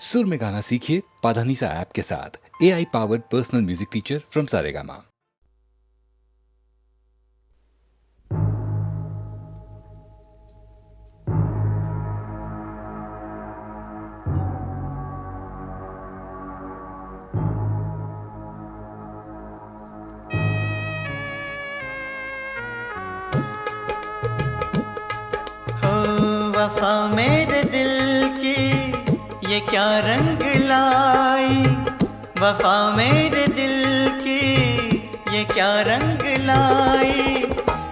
सुर में गाना सीखिए पाधानीसा ऐप के साथ। AI powered personal music teacher from Saregama. वफा मेरे दिल की ये क्या रंग लाई, वफा मेरे दिल की ये क्या रंग लाई।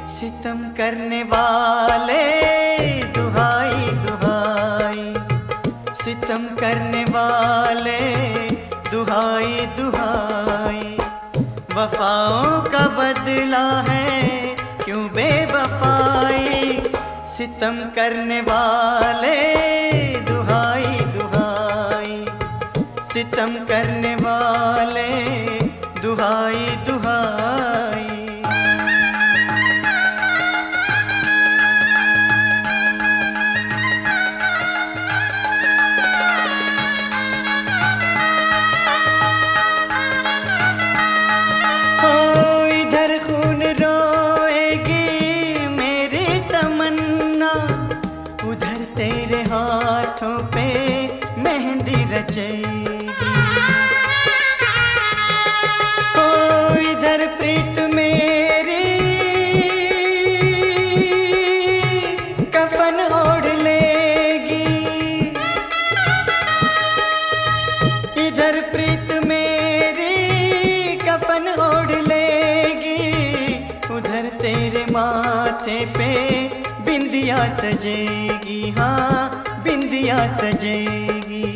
सितम करने वाले दुहाई दुहाई, सितम करने वाले दुहाई दुहाई। वफाओं का बदला है क्यों बेवफाई, सितम करने वाले दुहाई दुहाई, सितम करने वाले दुहाई दुहाई। हो इधर खून रोएगी मेरी तमन्ना, उधर तेरे हाथों पे मेहंदी रचेगी। हो इधर प्रीत मेरी कफन ओढ़ लेगी, इधर प्रीत मेरी कफन ओढ़ लेगी। उधर तेरे माथे पे बिंदिया सजेगी, हाँ बिंदिया सजेगी।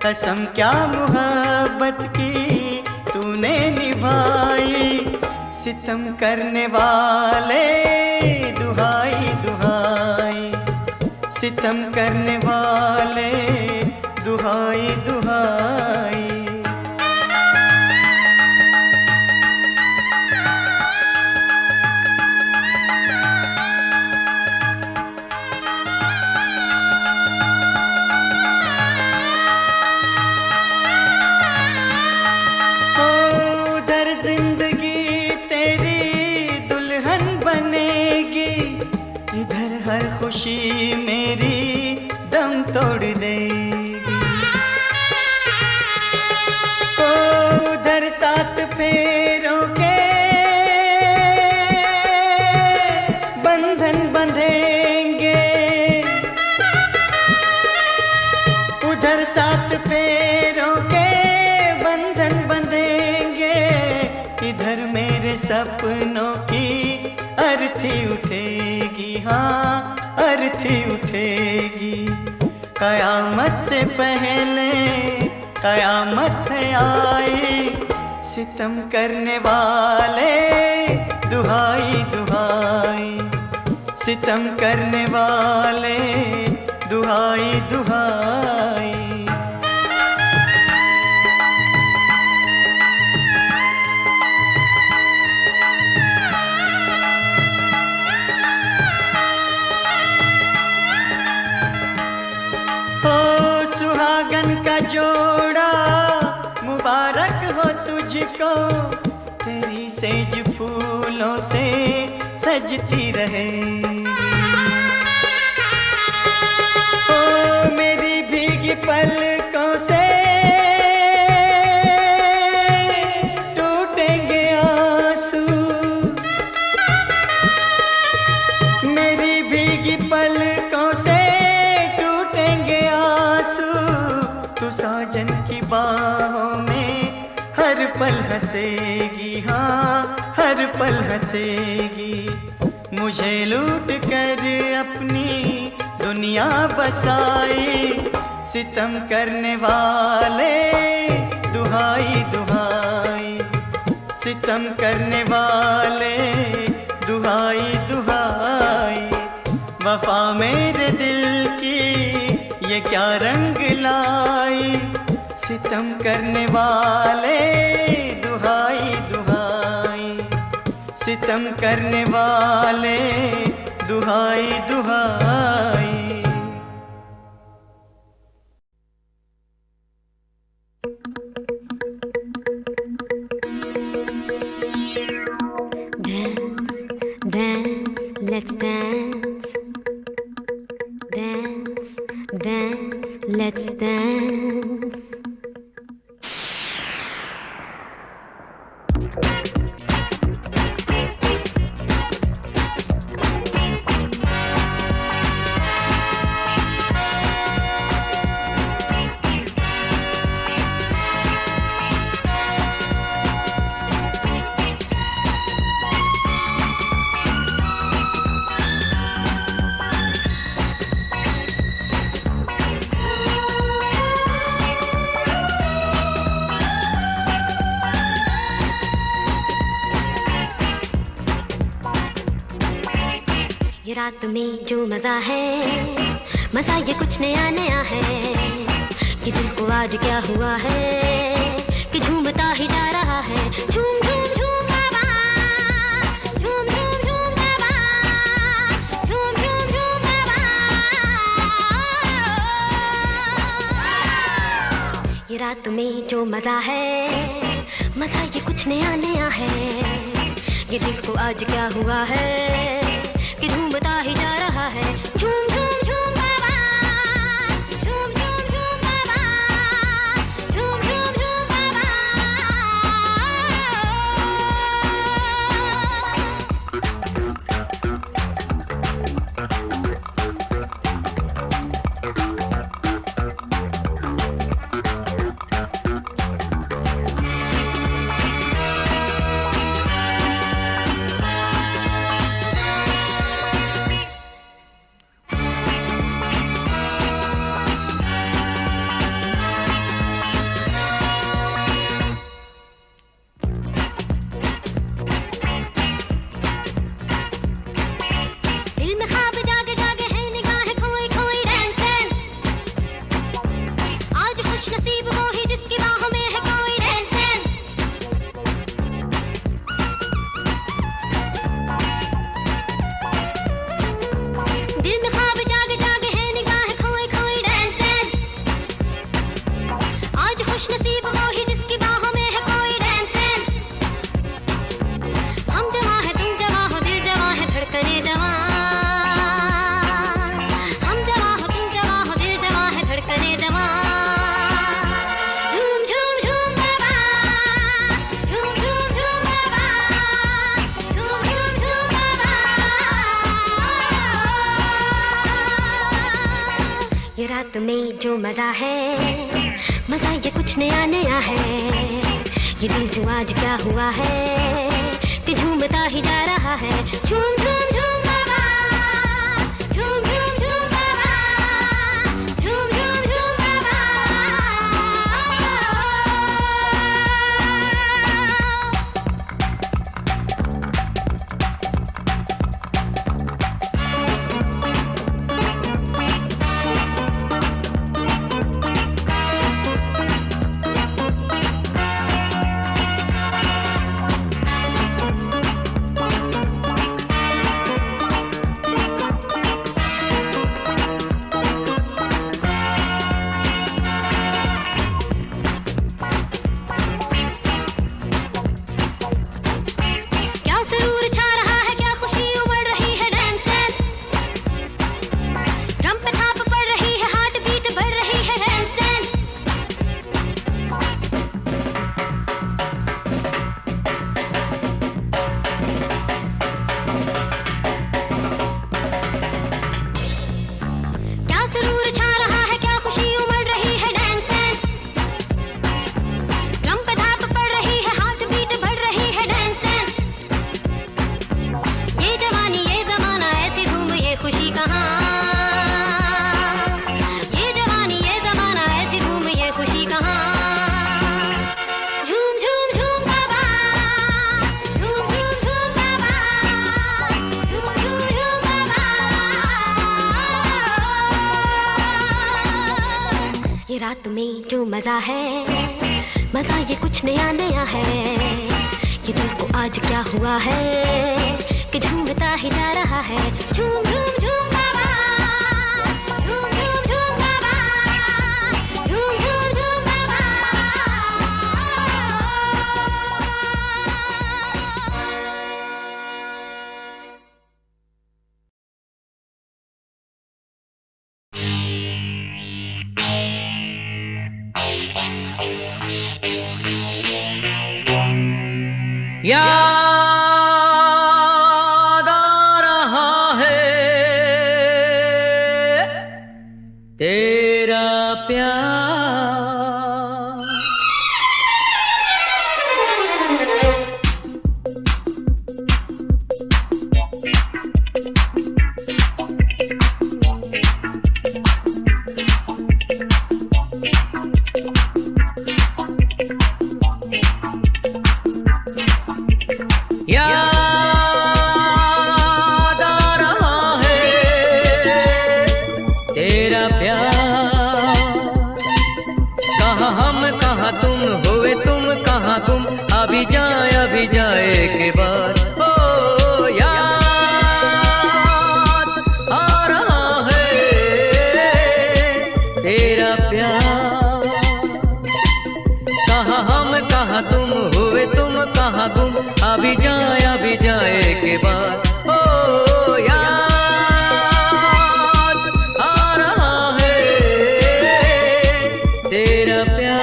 कसम क्या मोहब्बत की तूने निभाई, सितम करने वाले दुहाई दुहाई, सितम करने वाले दुहाई दुहाई। उधर जिंदगी तेरी दुल्हन बनेगी, इधर हर खुशी मेरी दम तोड़ देगी। उधर सात फेरों के बंधन बंधेंगे, उधर सात फेरों के बंधन बंधेंगे। इधर मेरे सपनों की अर्थी उठेगी, हाँ अर्थी उठेगी। कयामत से पहले कयामत आई, सितम करने वाले दुहाई दुहाई, सितम करने वाले दुहाई दुहाई। हो सुहागन का जोड़ा मुबारक हो तुझको, तेरी सेज फूलों से सजती रहेगी। हो मेरी भीगी पलकों से टूटेंगे आंसू, मेरी भीगी पलकों से टूटेंगे आंसू। तू साजन की बाहों में हर पल हंसेगी, हाँ हर पल हंसेगी। मुझे लूट कर अपनी दुनिया बसाई, सितम करने वाले दुहाई दुहाई, सितम करने वाले दुहाई दुहाई। वफा मेरे दिल की ये क्या रंग लाई, सितम करने वाले दुहाई दुहाई, सितम करने वाले दुहाई दुहाई। let's dance, dance, dance, let's dance. ये रात में जो मजा है, मजा ये कुछ नया नया है। कि दिल को आज क्या हुआ है कि झूमता ही जा रहा है। झूम झूम झूम बाबा, झूम झूम झूम बाबा, झूम झूम झूम बाबा। ये रात में जो मजा है, मजा ये कुछ नया नया है। ये दिल को आज क्या हुआ है कि झूमता ही जा रहा है। झूम झूम झूम बाबा, झूम झूम झूम बाबा, झूम झूम झूम बाबा। ये रात में जो मजा है, मजा ये कुछ नया नया है। ये दिल जो आज क्या हुआ है कि झूमता ही जा रहा है। झूम झूम झूम बाबा, झूम झूम झूम बाबा, झूम झूम झूम बाबा। ये रात में जो मजा है, मजा ये कुछ नया नया है। ये दिल को आज क्या हुआ है कि झूमता ही जा रहा है। झूम झूम झूम बाबा, झूम झूम झूम बाबा, झूम झूम झूम बाबा। याद आ रहा है तेरा प्यार। याद आ रहा है तेरा प्यार। कहाँ हम कहाँ तुम हुए तुम कहाँ तुम, अभी जाए के बाद। ओ याद आ रहा है तेरा प्यार। कहाँ हम कहाँ तुम हुए तुम कहाँ तुम, अभी जाए के बाद। ओ याद आ रहा है तेरा प्यार।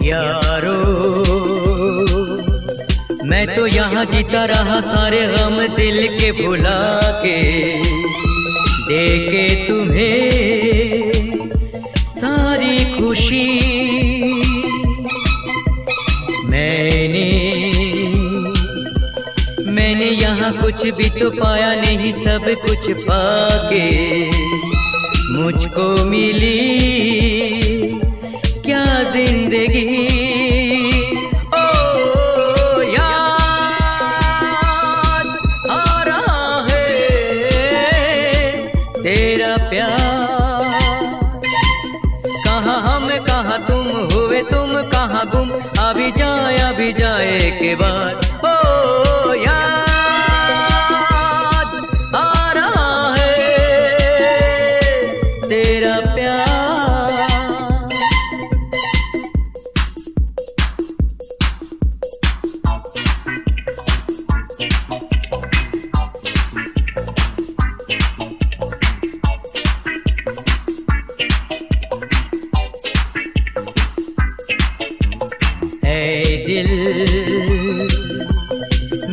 यारो मैं तो यहाँ जीता रहा सारे गम दिल के भुला के, देके तुम्हें सारी खुशी। मैंने यहाँ कुछ भी तो पाया नहीं, सब कुछ पाके मुझको मिली क्या जिंदगी। ओ याद आ रहा है तेरा प्यार। कहाँ हम कहाँ तुम हुए तुम कहाँ गुम, अभी जाए के बाद। ओ याद आ रहा है तेरा प्यार। दिल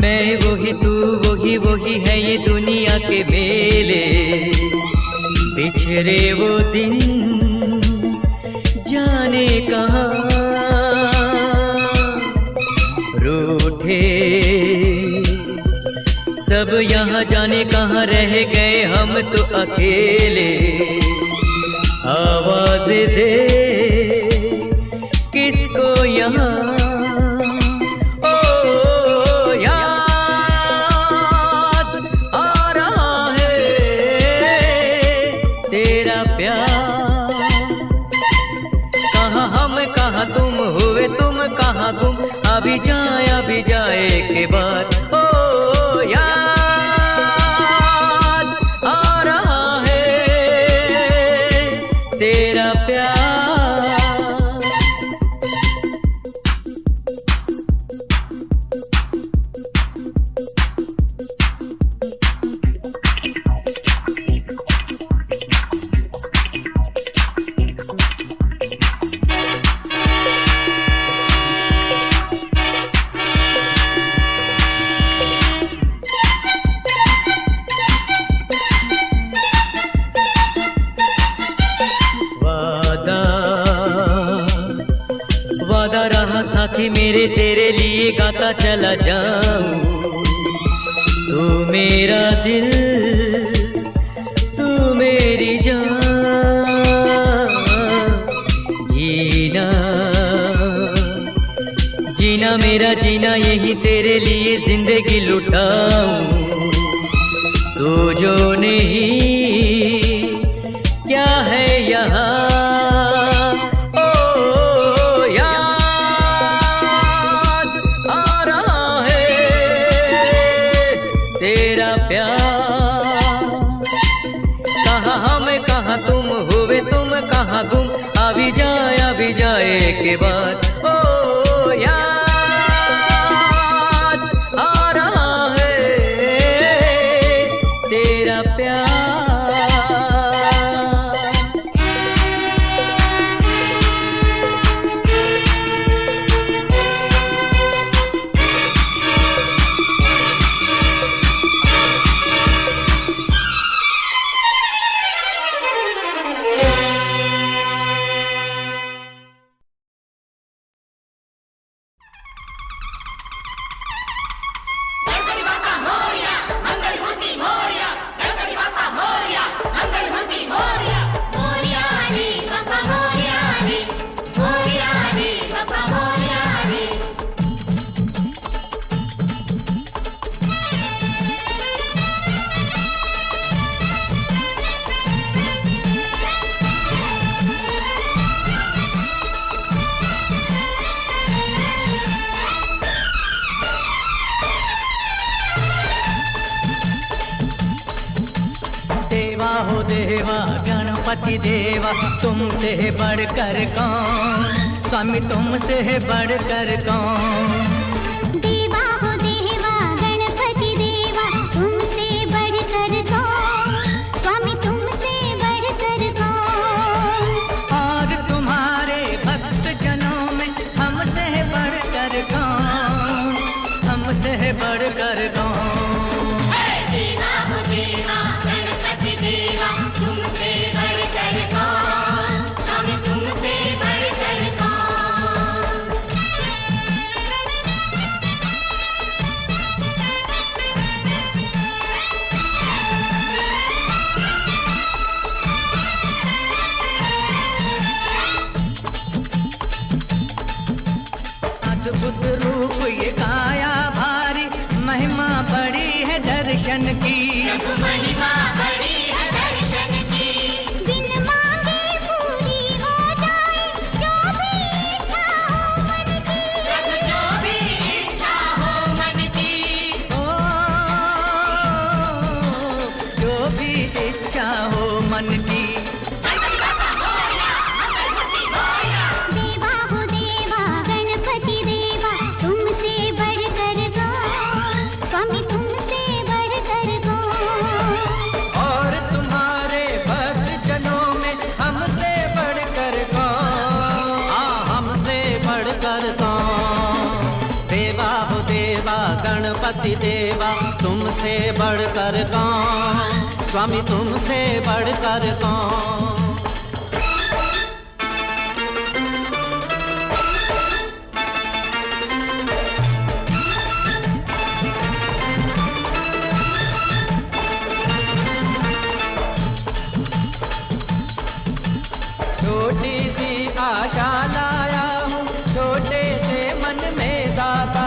मैं वही तू वही है ये दुनिया के मेले। बिछड़े वो दिन जाने कहाँ, रूठे सब यहाँ जाने कहाँ, रह गए हम तो अकेले। आवाज दे किसको यहाँ। ओ याद आ रहा है तेरा प्यार। कहाँ हम कहाँ तुम हुए तुम कहाँ गुम, अभी जाए के बाद। ओ याद आ रहा है तेरा प्यार। वादा रहा साथी मेरे तेरे लिए गाता चला जाऊं। तू मेरा दिल तू मेरी जान। जीना मेरा जीना यही तेरे लिए जिंदगी लुटाऊं। तू जो नहीं क्या है यहाँ। बाद ओ याद आ रहा है तेरा प्यार। देवा हो देवा गणपति देवा तुमसे बढ़कर कौन, स्वामी तुमसे बढ़कर कौन। देवा हो देवा गणपति देवा तुमसे बढ़कर कौन, स्वामी तुमसे बढ़कर कौन। और तुम्हारे भक्त जनों में हमसे बढ़कर कौन, हमसे बढ़कर कौन। देवा हो देवा गणपति देवा तुमसे बढ़कर कौन, स्वामी तुमसे बढ़कर कौन। अद्भुत रूप ये काया भारी, महिमा बड़ी है दर्शन की। महिमा बड़ी है दर्शन की। बिन मांगे पूरी हो जाए जो भी इच्छा हो मन की, जो भी इच्छा हो मन की। ओ जो भी इच्छा हो मन की। देवा हो देवा गणपति देवा तुमसे बढ़कर कौन, स्वामी तुमसे बढ़कर कौन। और तुम्हारे भक्त जनों में हमसे बढ़कर कौन, हमसे बढ़कर कौन। देवा हो देवा गणपति देवा तुमसे बढ़कर कौन, स्वामी तुमसे बढ़कर कौन। छोटी सी आशा लाया हूँ छोटे से मन में दाता,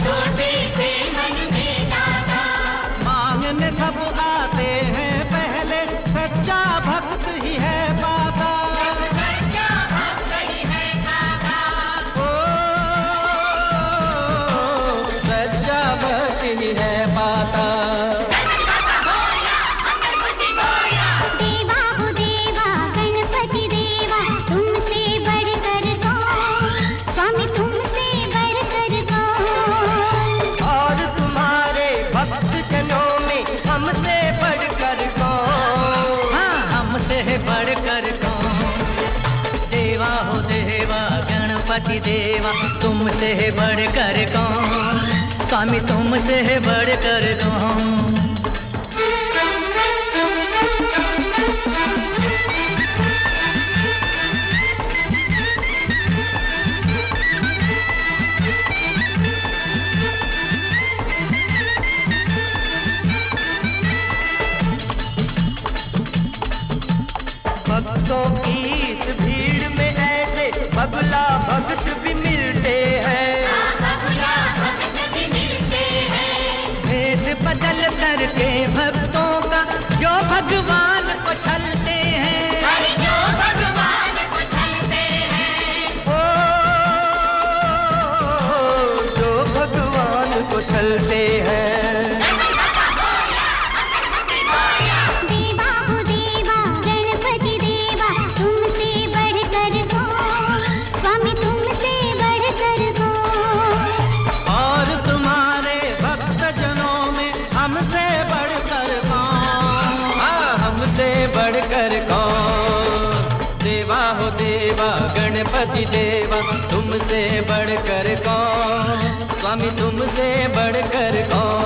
छोटे से मन में दाता। मांगने सब आते हैं पहले सच्चा भक्त ही है पाता। सच्चा भक्त ही है दाता। ओ सच्चा भक्त ही है पाता। देवा हो देवा गणपति देवा तुमसे बढ़कर कौन, स्वामी तुमसे बढ़कर कौन। और तुम्हारे भक्त जनों में हमसे बढ़कर कौन, हमसे बढ़कर कौन। देवा हो देवा गणपति देवा तुमसे बढ़कर कौन, स्वामी तुमसे बढ़कर कौन। भक्तों की इस भीड़ में ऐसे बगुला भक्त भी मिलते हैं। भेष बदल करके भक्तों का जो भगवान को छलते हैं। जो भगवान को छलते हैं। ओ जो भगवान को छलते हैं। देवा हो देवा गणपति देवा तुमसे बढ़कर कौन, स्वामी तुम गणपति देवा तुमसे बढ़कर कौन, स्वामी तुमसे बढ़कर कौन।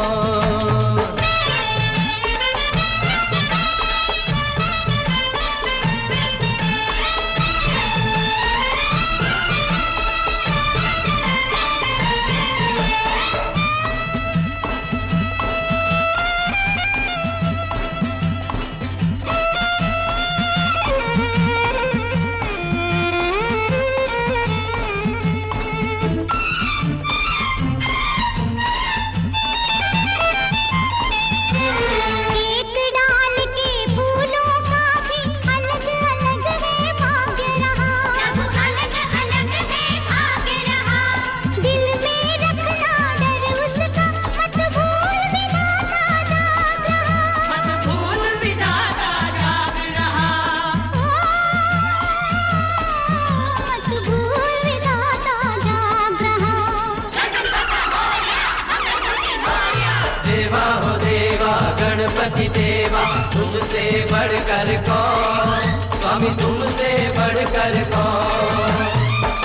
गणपति देवा तुमसे बढ़कर कौन, स्वामी तुमसे बढ़कर कौन।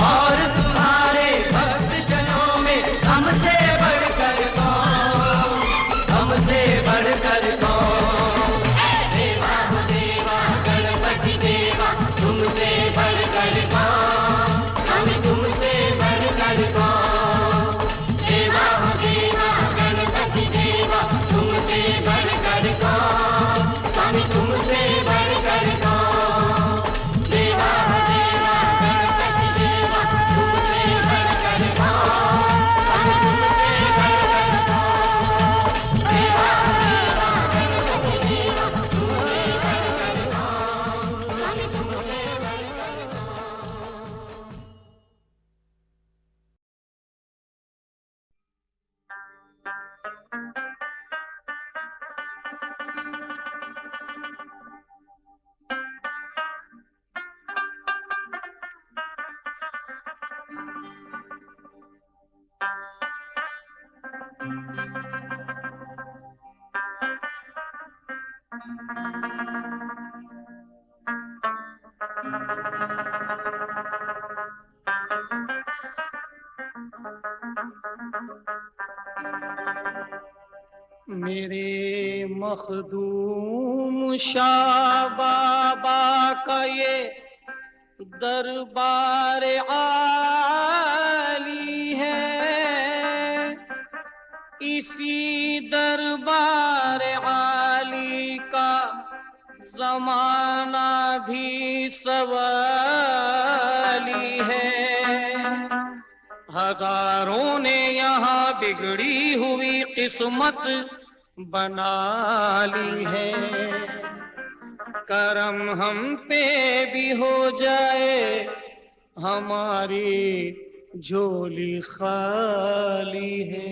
और तुम्हारे भक्त जनों में हमसे बढ़कर कौन, हमसे बढ़कर कौन। देवा हो देवा गणपति देवा तुमसे बढ़कर कौन, स्वामी तुमसे बढ़कर कौन। देवा हो देवा गणपति देवा तुमसे बढ़कर कौन, स्वामी तुमसे बढ़कर कौन। देवा हो देवा गणपति देवा तुमसे बढ़कर कौन, स्वामी तुमसे बढ़कर कौन। देवा हो देवा गणपति देवा तुमसे बढ़कर कौन, स्वामी तुमसे बढ़कर कौन। मेरे मखदूम शाह बाबा का ये दरबार आली है, इसी दरबार आली का जमाना भी सवाली है। हजारों ने यहाँ बिगड़ी हुई किस्मत बना ली है। करम हम पे भी हो जाए, हमारी झोली खाली है।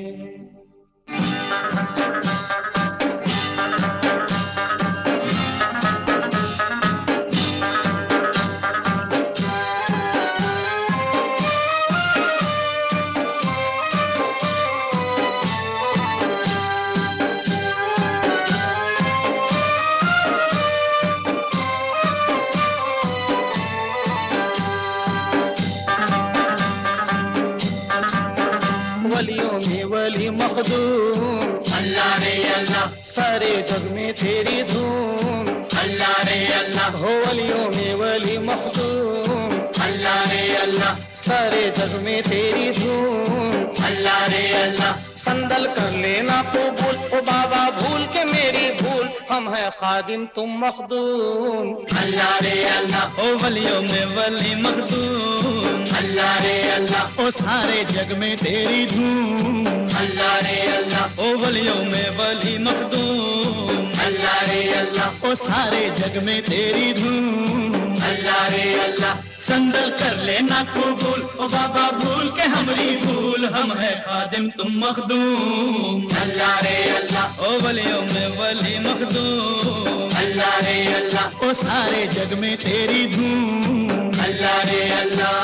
वलियों में वली मखदूम अल्लाह रे अल्लाह, सारे जग में तेरी धूम। अल्लाह रे अल्लाह, हो वलियों में वली मखदूम अल्लाह रे अल्लाह, सारे जग में तेरी धूम। अल्लाह रे अल्लाह, संदल कर लेना कबूल ओ बाबा, भूल के मेरी भूल, हम है खादिम तुम मखदूम। अल्लाह रे अल्लाह, ओ वलियों में वली मखदूम अल्लाह रे अल्लाह, ओ सारे जग में तेरी धूम। अल्लाह रे अल्लाह, ओ वलियों में वली मखदूम अल्लाह रे अल्लाह, ओ सारे जग में तेरी धूम। अल्लाह रे अल्लाह, संदल कर लेना कबूल ओ बाबा, भूल के हमरी भूल, हम है खादिम तुम मखदूम। अल्लाह रे अल्लाह, ओ वलियों में वली मखदूम अल्लाह रे अल्लाह, ओ सारे जग में तेरी धूम। अल्लाह रे अल्लाह।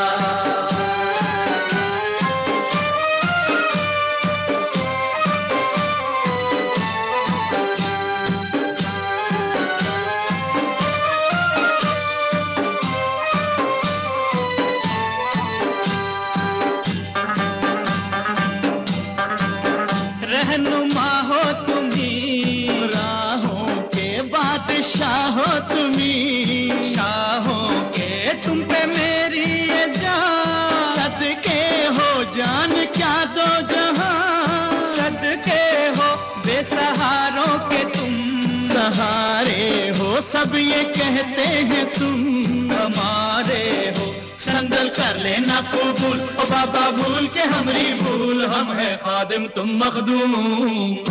सब ये कहते हैं तुम हमारे हो, संगल कर लेना कबूल। ओ बाबा भूल के हमरी भूल, हम है खादिम तुम मखदूम।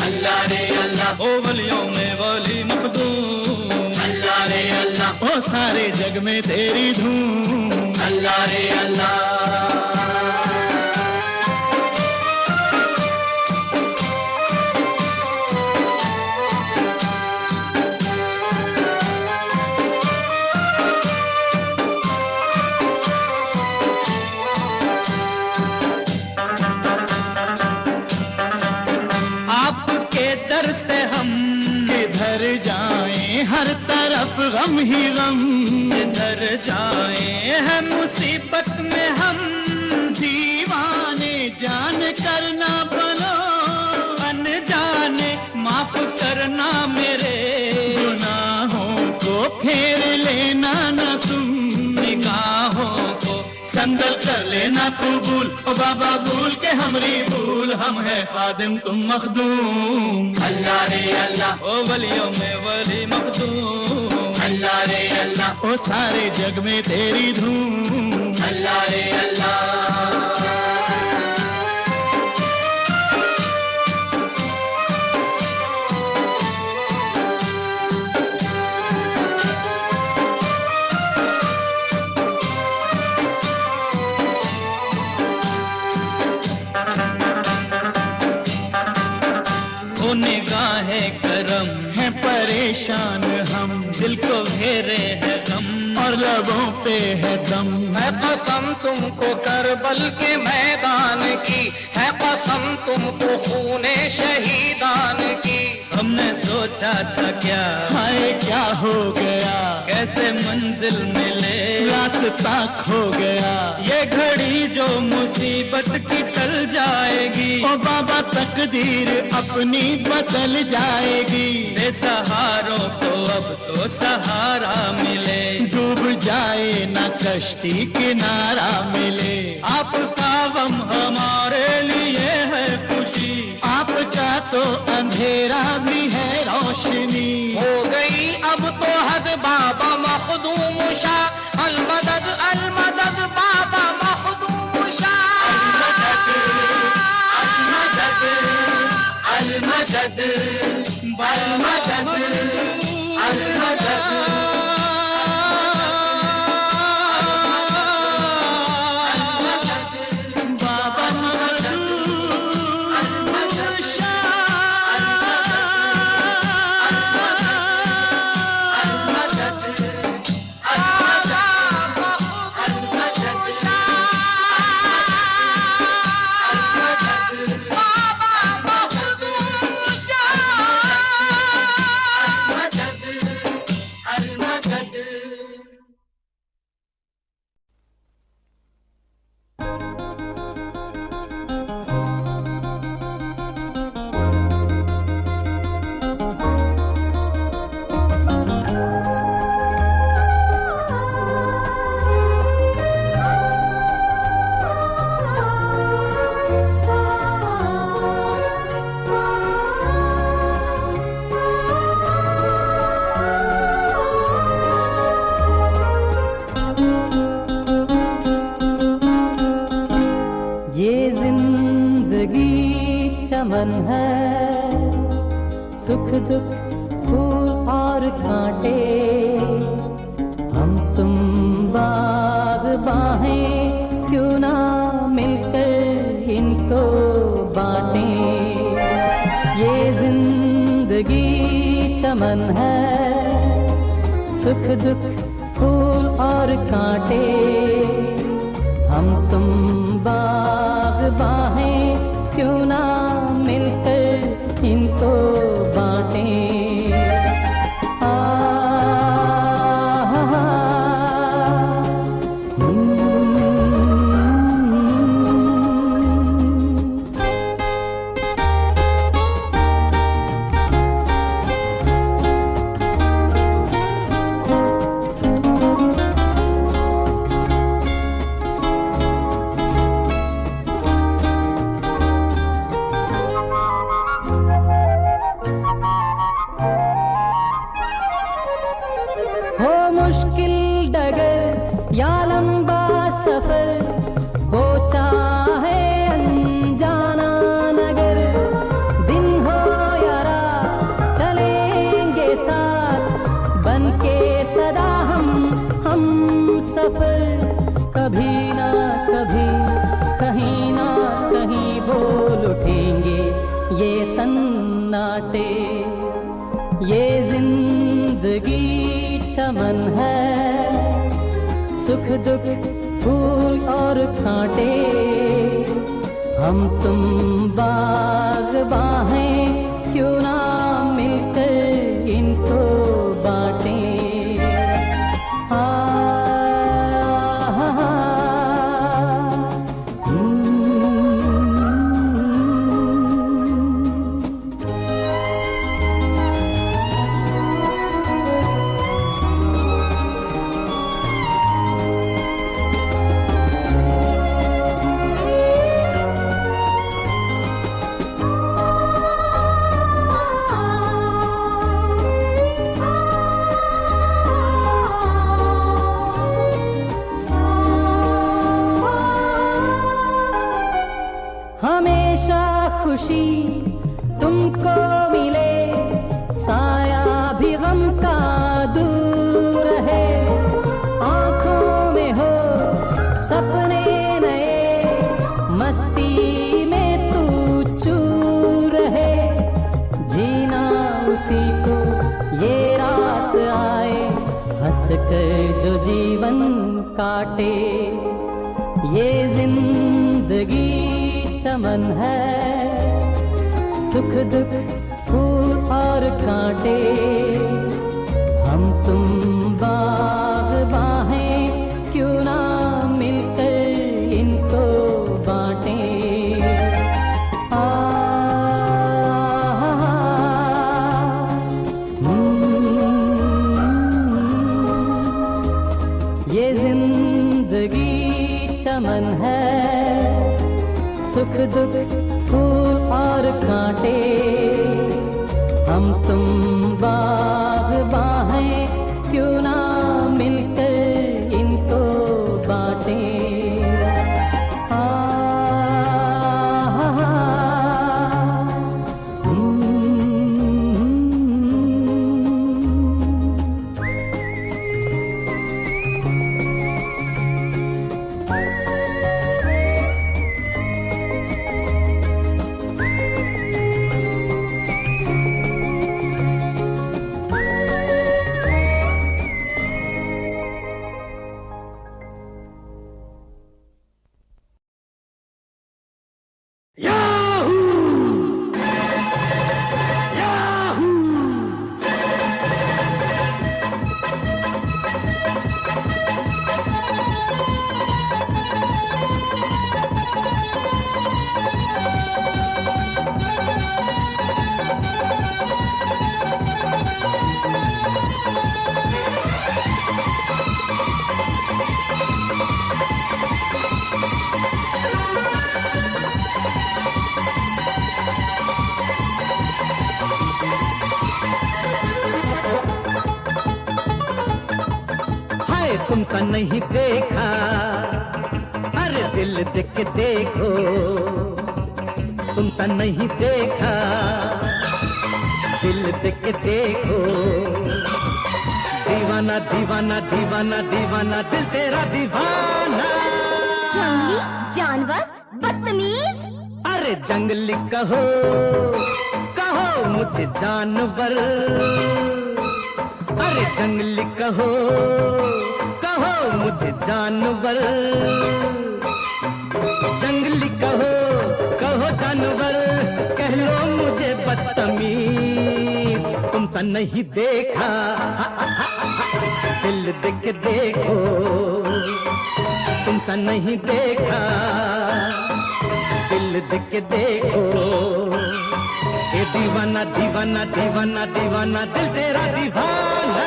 अल्लाह रे अल्लाह, ओ वलियों में वली मखदूम। अल्लाह रे अल्लाह, ओ सारे जग में तेरी धूम। अल्लाह रे अल्लाह। से हम किधर जाएं, हर तरफ गम ही गम। किधर जाएं है मुसीबत में हम, दीवाने जान करना बनो अनजाने, माफ करना मेरे गुनाहों को, फेर लेना न तुम निगाहों को, संगल कर लेना कबूल। ओ बाबा भूल के हमरी भूल, हम है खादिम तुम मखदूम। अल्लाह रे अल्लाह, ओ वलियों में वली मखदूम। अल्लाह रे अल्लाह, ओ सारे जग में तेरी धूम। अल्लाह रे अल्लाह। निगाहे करम है परेशान हम, दिल को घेरे है गम और लबों पे है दम। है कसम तुमको करबल के मैदान की, है कसम तुमको खूने शहीदान की। हमने सोचा था क्या हाय क्या हो गया, कैसे मंजिल मिले रास्ता खो गया। ये घड़ी जो मुसीबत की टल जाएगी, ओ बाबा तकदीर अपनी बदल जाएगी। बेसहारों को अब तो सहारा मिले, डूब जाए ना कश्ती किनारा मिले। आपका गम हमारे लिए है खुशी, आपका तो अंधेरा भी है रोशनी। हो गई अब तो हद बाबा मखदूम शाह, अलमदद अलमदद बाबा मखदूम शाह। अलमदद अलमदद अलमदद अलमदद। चमन है, सुख दुख फूल और कांटे, हम तुम बागबाहें क्यों ना मिलकर इनको बांटें। ये जिंदगी चमन है, सुख दुख फूल और कांटे, हम तुम बागबाहें क्यों ना मिलकर इनको बांटें। ये सन्नाटे, ये जिंदगी चमन है, सुख दुख फूल और कांटे, हम तुम बाग़बां हैं, क्यों ना मिलकर इनको बांटें। हमेशा खुशी तुमको मिले, साया भी गम का दूर रहे, आंखों में हो सपने नए, मस्ती में तू चूर रहे, जीना उसी को ये रास आए, हंस कर जो जीवन काटे, ये जिंदगी चमन है, सुख दुख फूल और कांटे, हम तुम बाग़बां हैं, क्यों ना मिलकर इनको बांटें। ये जिंदगी चमन है, सुख दुख फूल और कांटे, हम तुम बाग़बां हैं, क्यों ना मिलकर इनको बांटें। तुमसा नहीं देखा, अरे दिल देख के देखो, तुमसा नहीं देखा, दिल देख के देखो, दीवाना दीवाना दीवाना दीवाना, दिल तेरा दीवाना। जंगली जानवर बदतमीज, अरे जंगली कहो कहो मुझे जानवर, अरे जंगली कहो कहो मुझे जानवर, जंगली कहो कहो जानवर, कह लो मुझे बदतमीज, तुमसा नहीं देखा, दिल देख के देखो, तुमसा नहीं देखा, दिल देख के देखो, ये दीवाना दीवाना दीवाना दीवाना, दिल तेरा दीवाना।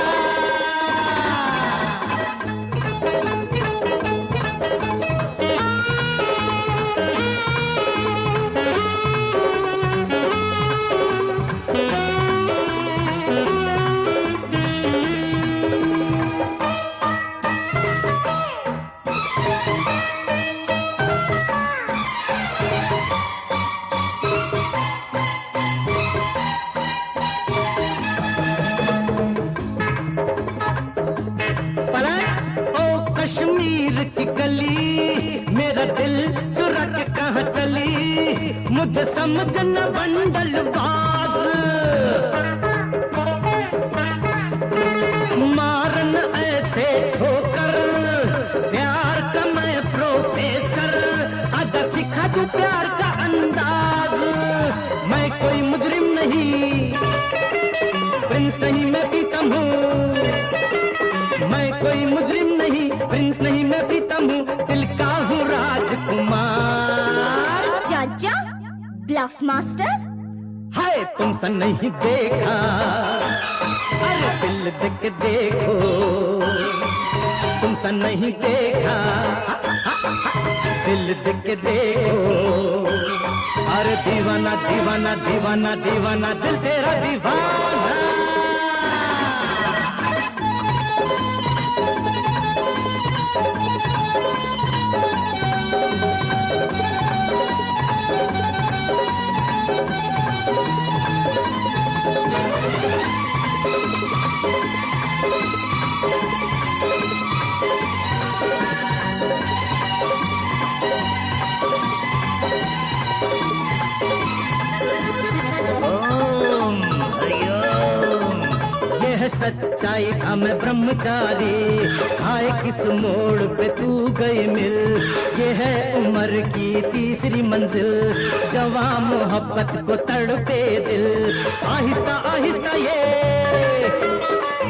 कहाँ चली मुझे समझ न बंडल बाज, मारन ऐसे ठोकर प्यार का मैं प्रोफेसर, आजा सिखा तू प्यार का अंदाज। मैं कोई मुजरिम नहीं, प्रिंस नहीं मैं प्रीतम हूँ, मैं कोई मुजरिम नहीं, प्रिंस नहीं मैं प्रीतम हूँ, दिल का हूँ राजकुमार। चाचा ब्लफ मास्टर, हाय तुमसे नहीं देखा, अरे दिल देख के देखो, तुमसे नहीं देखा, दिल देख के देखो। अरे दीवाना दीवाना दीवाना दीवाना दिल तेरा दीवाना। सच्चाई था मैं ब्रह्मचारी, आए किस मोड़ पे तू गए मिल, ये है उम्र की तीसरी मंजिल, जवां मोहब्बत को तड़पे दिल। आहिस्ता आहिस्ता ये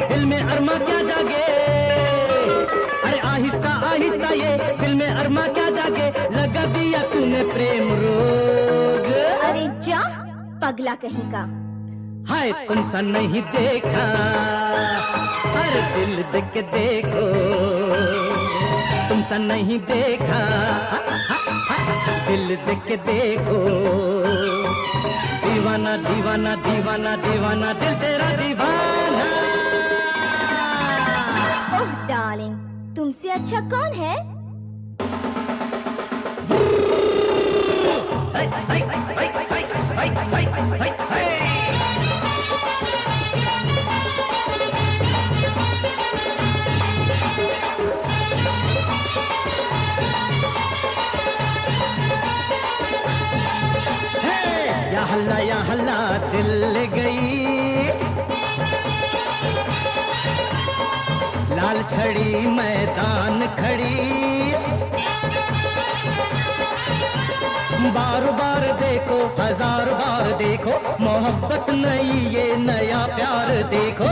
दिल में अरमा क्या जागे, अरे आहिस्ता आहिस्ता ये दिल में अरमा क्या जागे, लगा दिया तूने प्रेम रोग। अरे जा पगला कहीं का, हाय तुमसा नहीं देखा, अरे दिल देख के देखो, तुमसा नहीं देखा, दिल देख के देखो। दीवाना दीवाना दीवाना दीवाना दिल तेरा दीवाना। ओह डार्लिंग, तुमसे अच्छा कौन है? या हल्ला दिल ले गई, लाल छड़ी मैदान खड़ी, बार बार देखो हजार बार देखो, मोहब्बत नहीं ये नया प्यार देखो।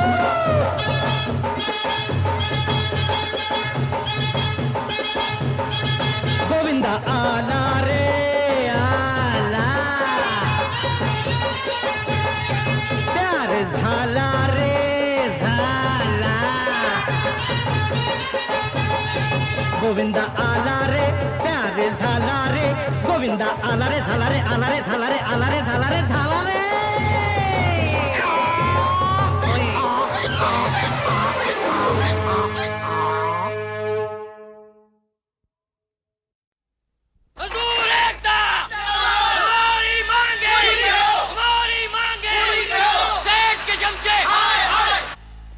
गोविंदा आला रे आला, प्यार झाला रे झाला, गोविंदा आला रे प्यार झाला रे, गोविंदा आला रे झाला रे आला रे झाला रे आला रे झाला रे झाला रे।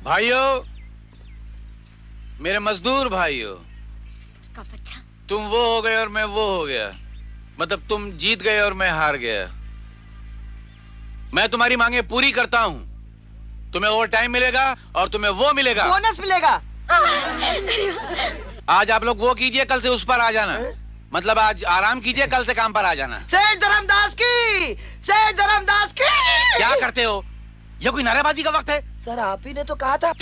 भाइयों, मेरे मजदूर भाइयों, तुम वो हो गए और मैं वो हो गया, मतलब तुम जीत गए और मैं हार गया। मैं तुम्हारी मांगे पूरी करता हूं, तुम्हें ओवर टाइम मिलेगा और तुम्हें वो मिलेगा, बोनस मिलेगा। आज आप लोग वो कीजिए, कल से उस पर आ जाना, मतलब आज आराम कीजिए, कल से काम पर आ जाना। सेठ धर्मदास की, सेठ धर्मदास की। क्या करते हो? ये कोई नारेबाजी का वक्त है? सर आप ही ने तो कहा था।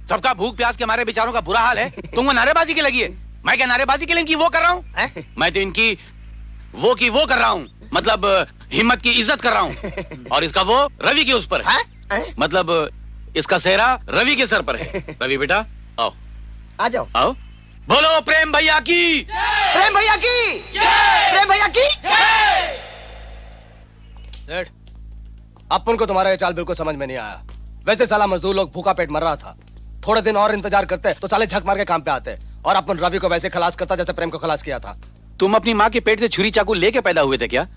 सबका भूख प्यास के हमारे बेचारों का बुरा हाल है, तुमको नारेबाजी की लगी है। मैं क्या नारेबाजी के लिए इनकी वो कर रहा हूँ? मैं तो इनकी वो की वो कर रहा हूँ, मतलब हिम्मत की इज्जत कर रहा हूँ। और इसका वो रवि के उस पर है, मतलब इसका सेहरा रवि के सर पर है। रवि बेटा आओ, आ जाओ। आओ, बोलो प्रेम भैया की, प्रेम भैया की, प्रेम भैया की। सेठ, अपन को तुम्हारा ये चाल बिल्कुल समझ में नहीं आया। वैसे साला मजदूर लोग भूखा पेट मर रहा था, थोड़े दिन और इंतजार करते तो साले झक मार के काम पे आते, और अपन रवि को वैसे खलास करता जैसे प्रेम को खलास किया था। तुम अपनी माँ के पेट से छुरी चाकू लेके पैदा हुए थे क्या?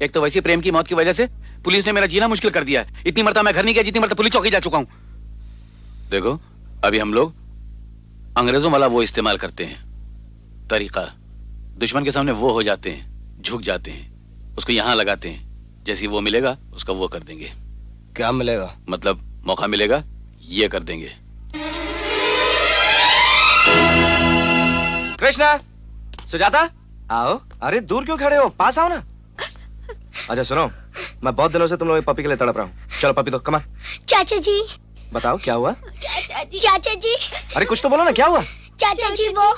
एक तो वैसे प्रेम की मौत की वजह से पुलिस ने मेरा जीना मुश्किल कर दिया है। इतनी मरतबा मैं घर नहीं गया जितनी मरतबा पुलिस चौकी जा चुका हूँ। देखो अभी हम लोग अंग्रेजों वाला वो इस्तेमाल करते हैं तरीका, दुश्मन के सामने वो हो जाते हैं झुक जाते हैं, उसको यहाँ लगाते हैं, जैसे ही वो मिलेगा उसका वो कर देंगे। क्या मिलेगा? मतलब मौका मिलेगा ये कर देंगे। कृष्णा, सुजाता, आओ। अरे दूर क्यों खड़े हो, पास आओ ना। अच्छा सुनो, मैं बहुत दिनों से तुम लोग पपी के लिए तड़प रहा हूँ। चलो पपी दो, कमा। चाचा जी। बताओ क्या हुआ? चाचा जी। अरे कुछ तो बोलो ना, क्या हुआ? चाचा जी वो।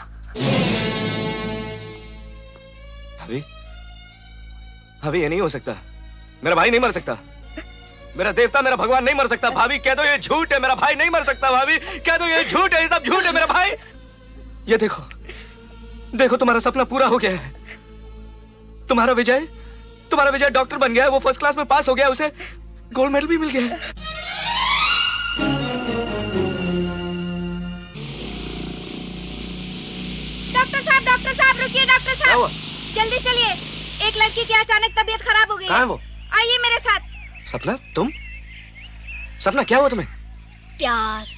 अभी ये नहीं हो सकता। मेरा भाई नहीं मर सकता, मेरा देवता, मेरा भगवान नहीं मर सकता। भाभी कह दो ये झूठ है, मेरा भाई नहीं मर सकता। भाभी कह दो ये झूठ है, ये सब झूठ है। मेरा भाई, ये देखो, देखो तुम्हारा सपना पूरा हो गया है। तुम्हारा विजय डॉक्टर बन गया है। वो फर्स्ट क्लास में पास हो गया, उसे गोल्ड मेडल भी मिल गया है। डॉक्टर साहब रुकिए। डॉक्टर साहब जल्दी चलिए, एक लड़की की अचानक तबीयत खराब हो गई। कहाँ है वो? आइए मेरे साथ। सपना, तुम? सपना क्या हुआ तुम्हें? प्यार।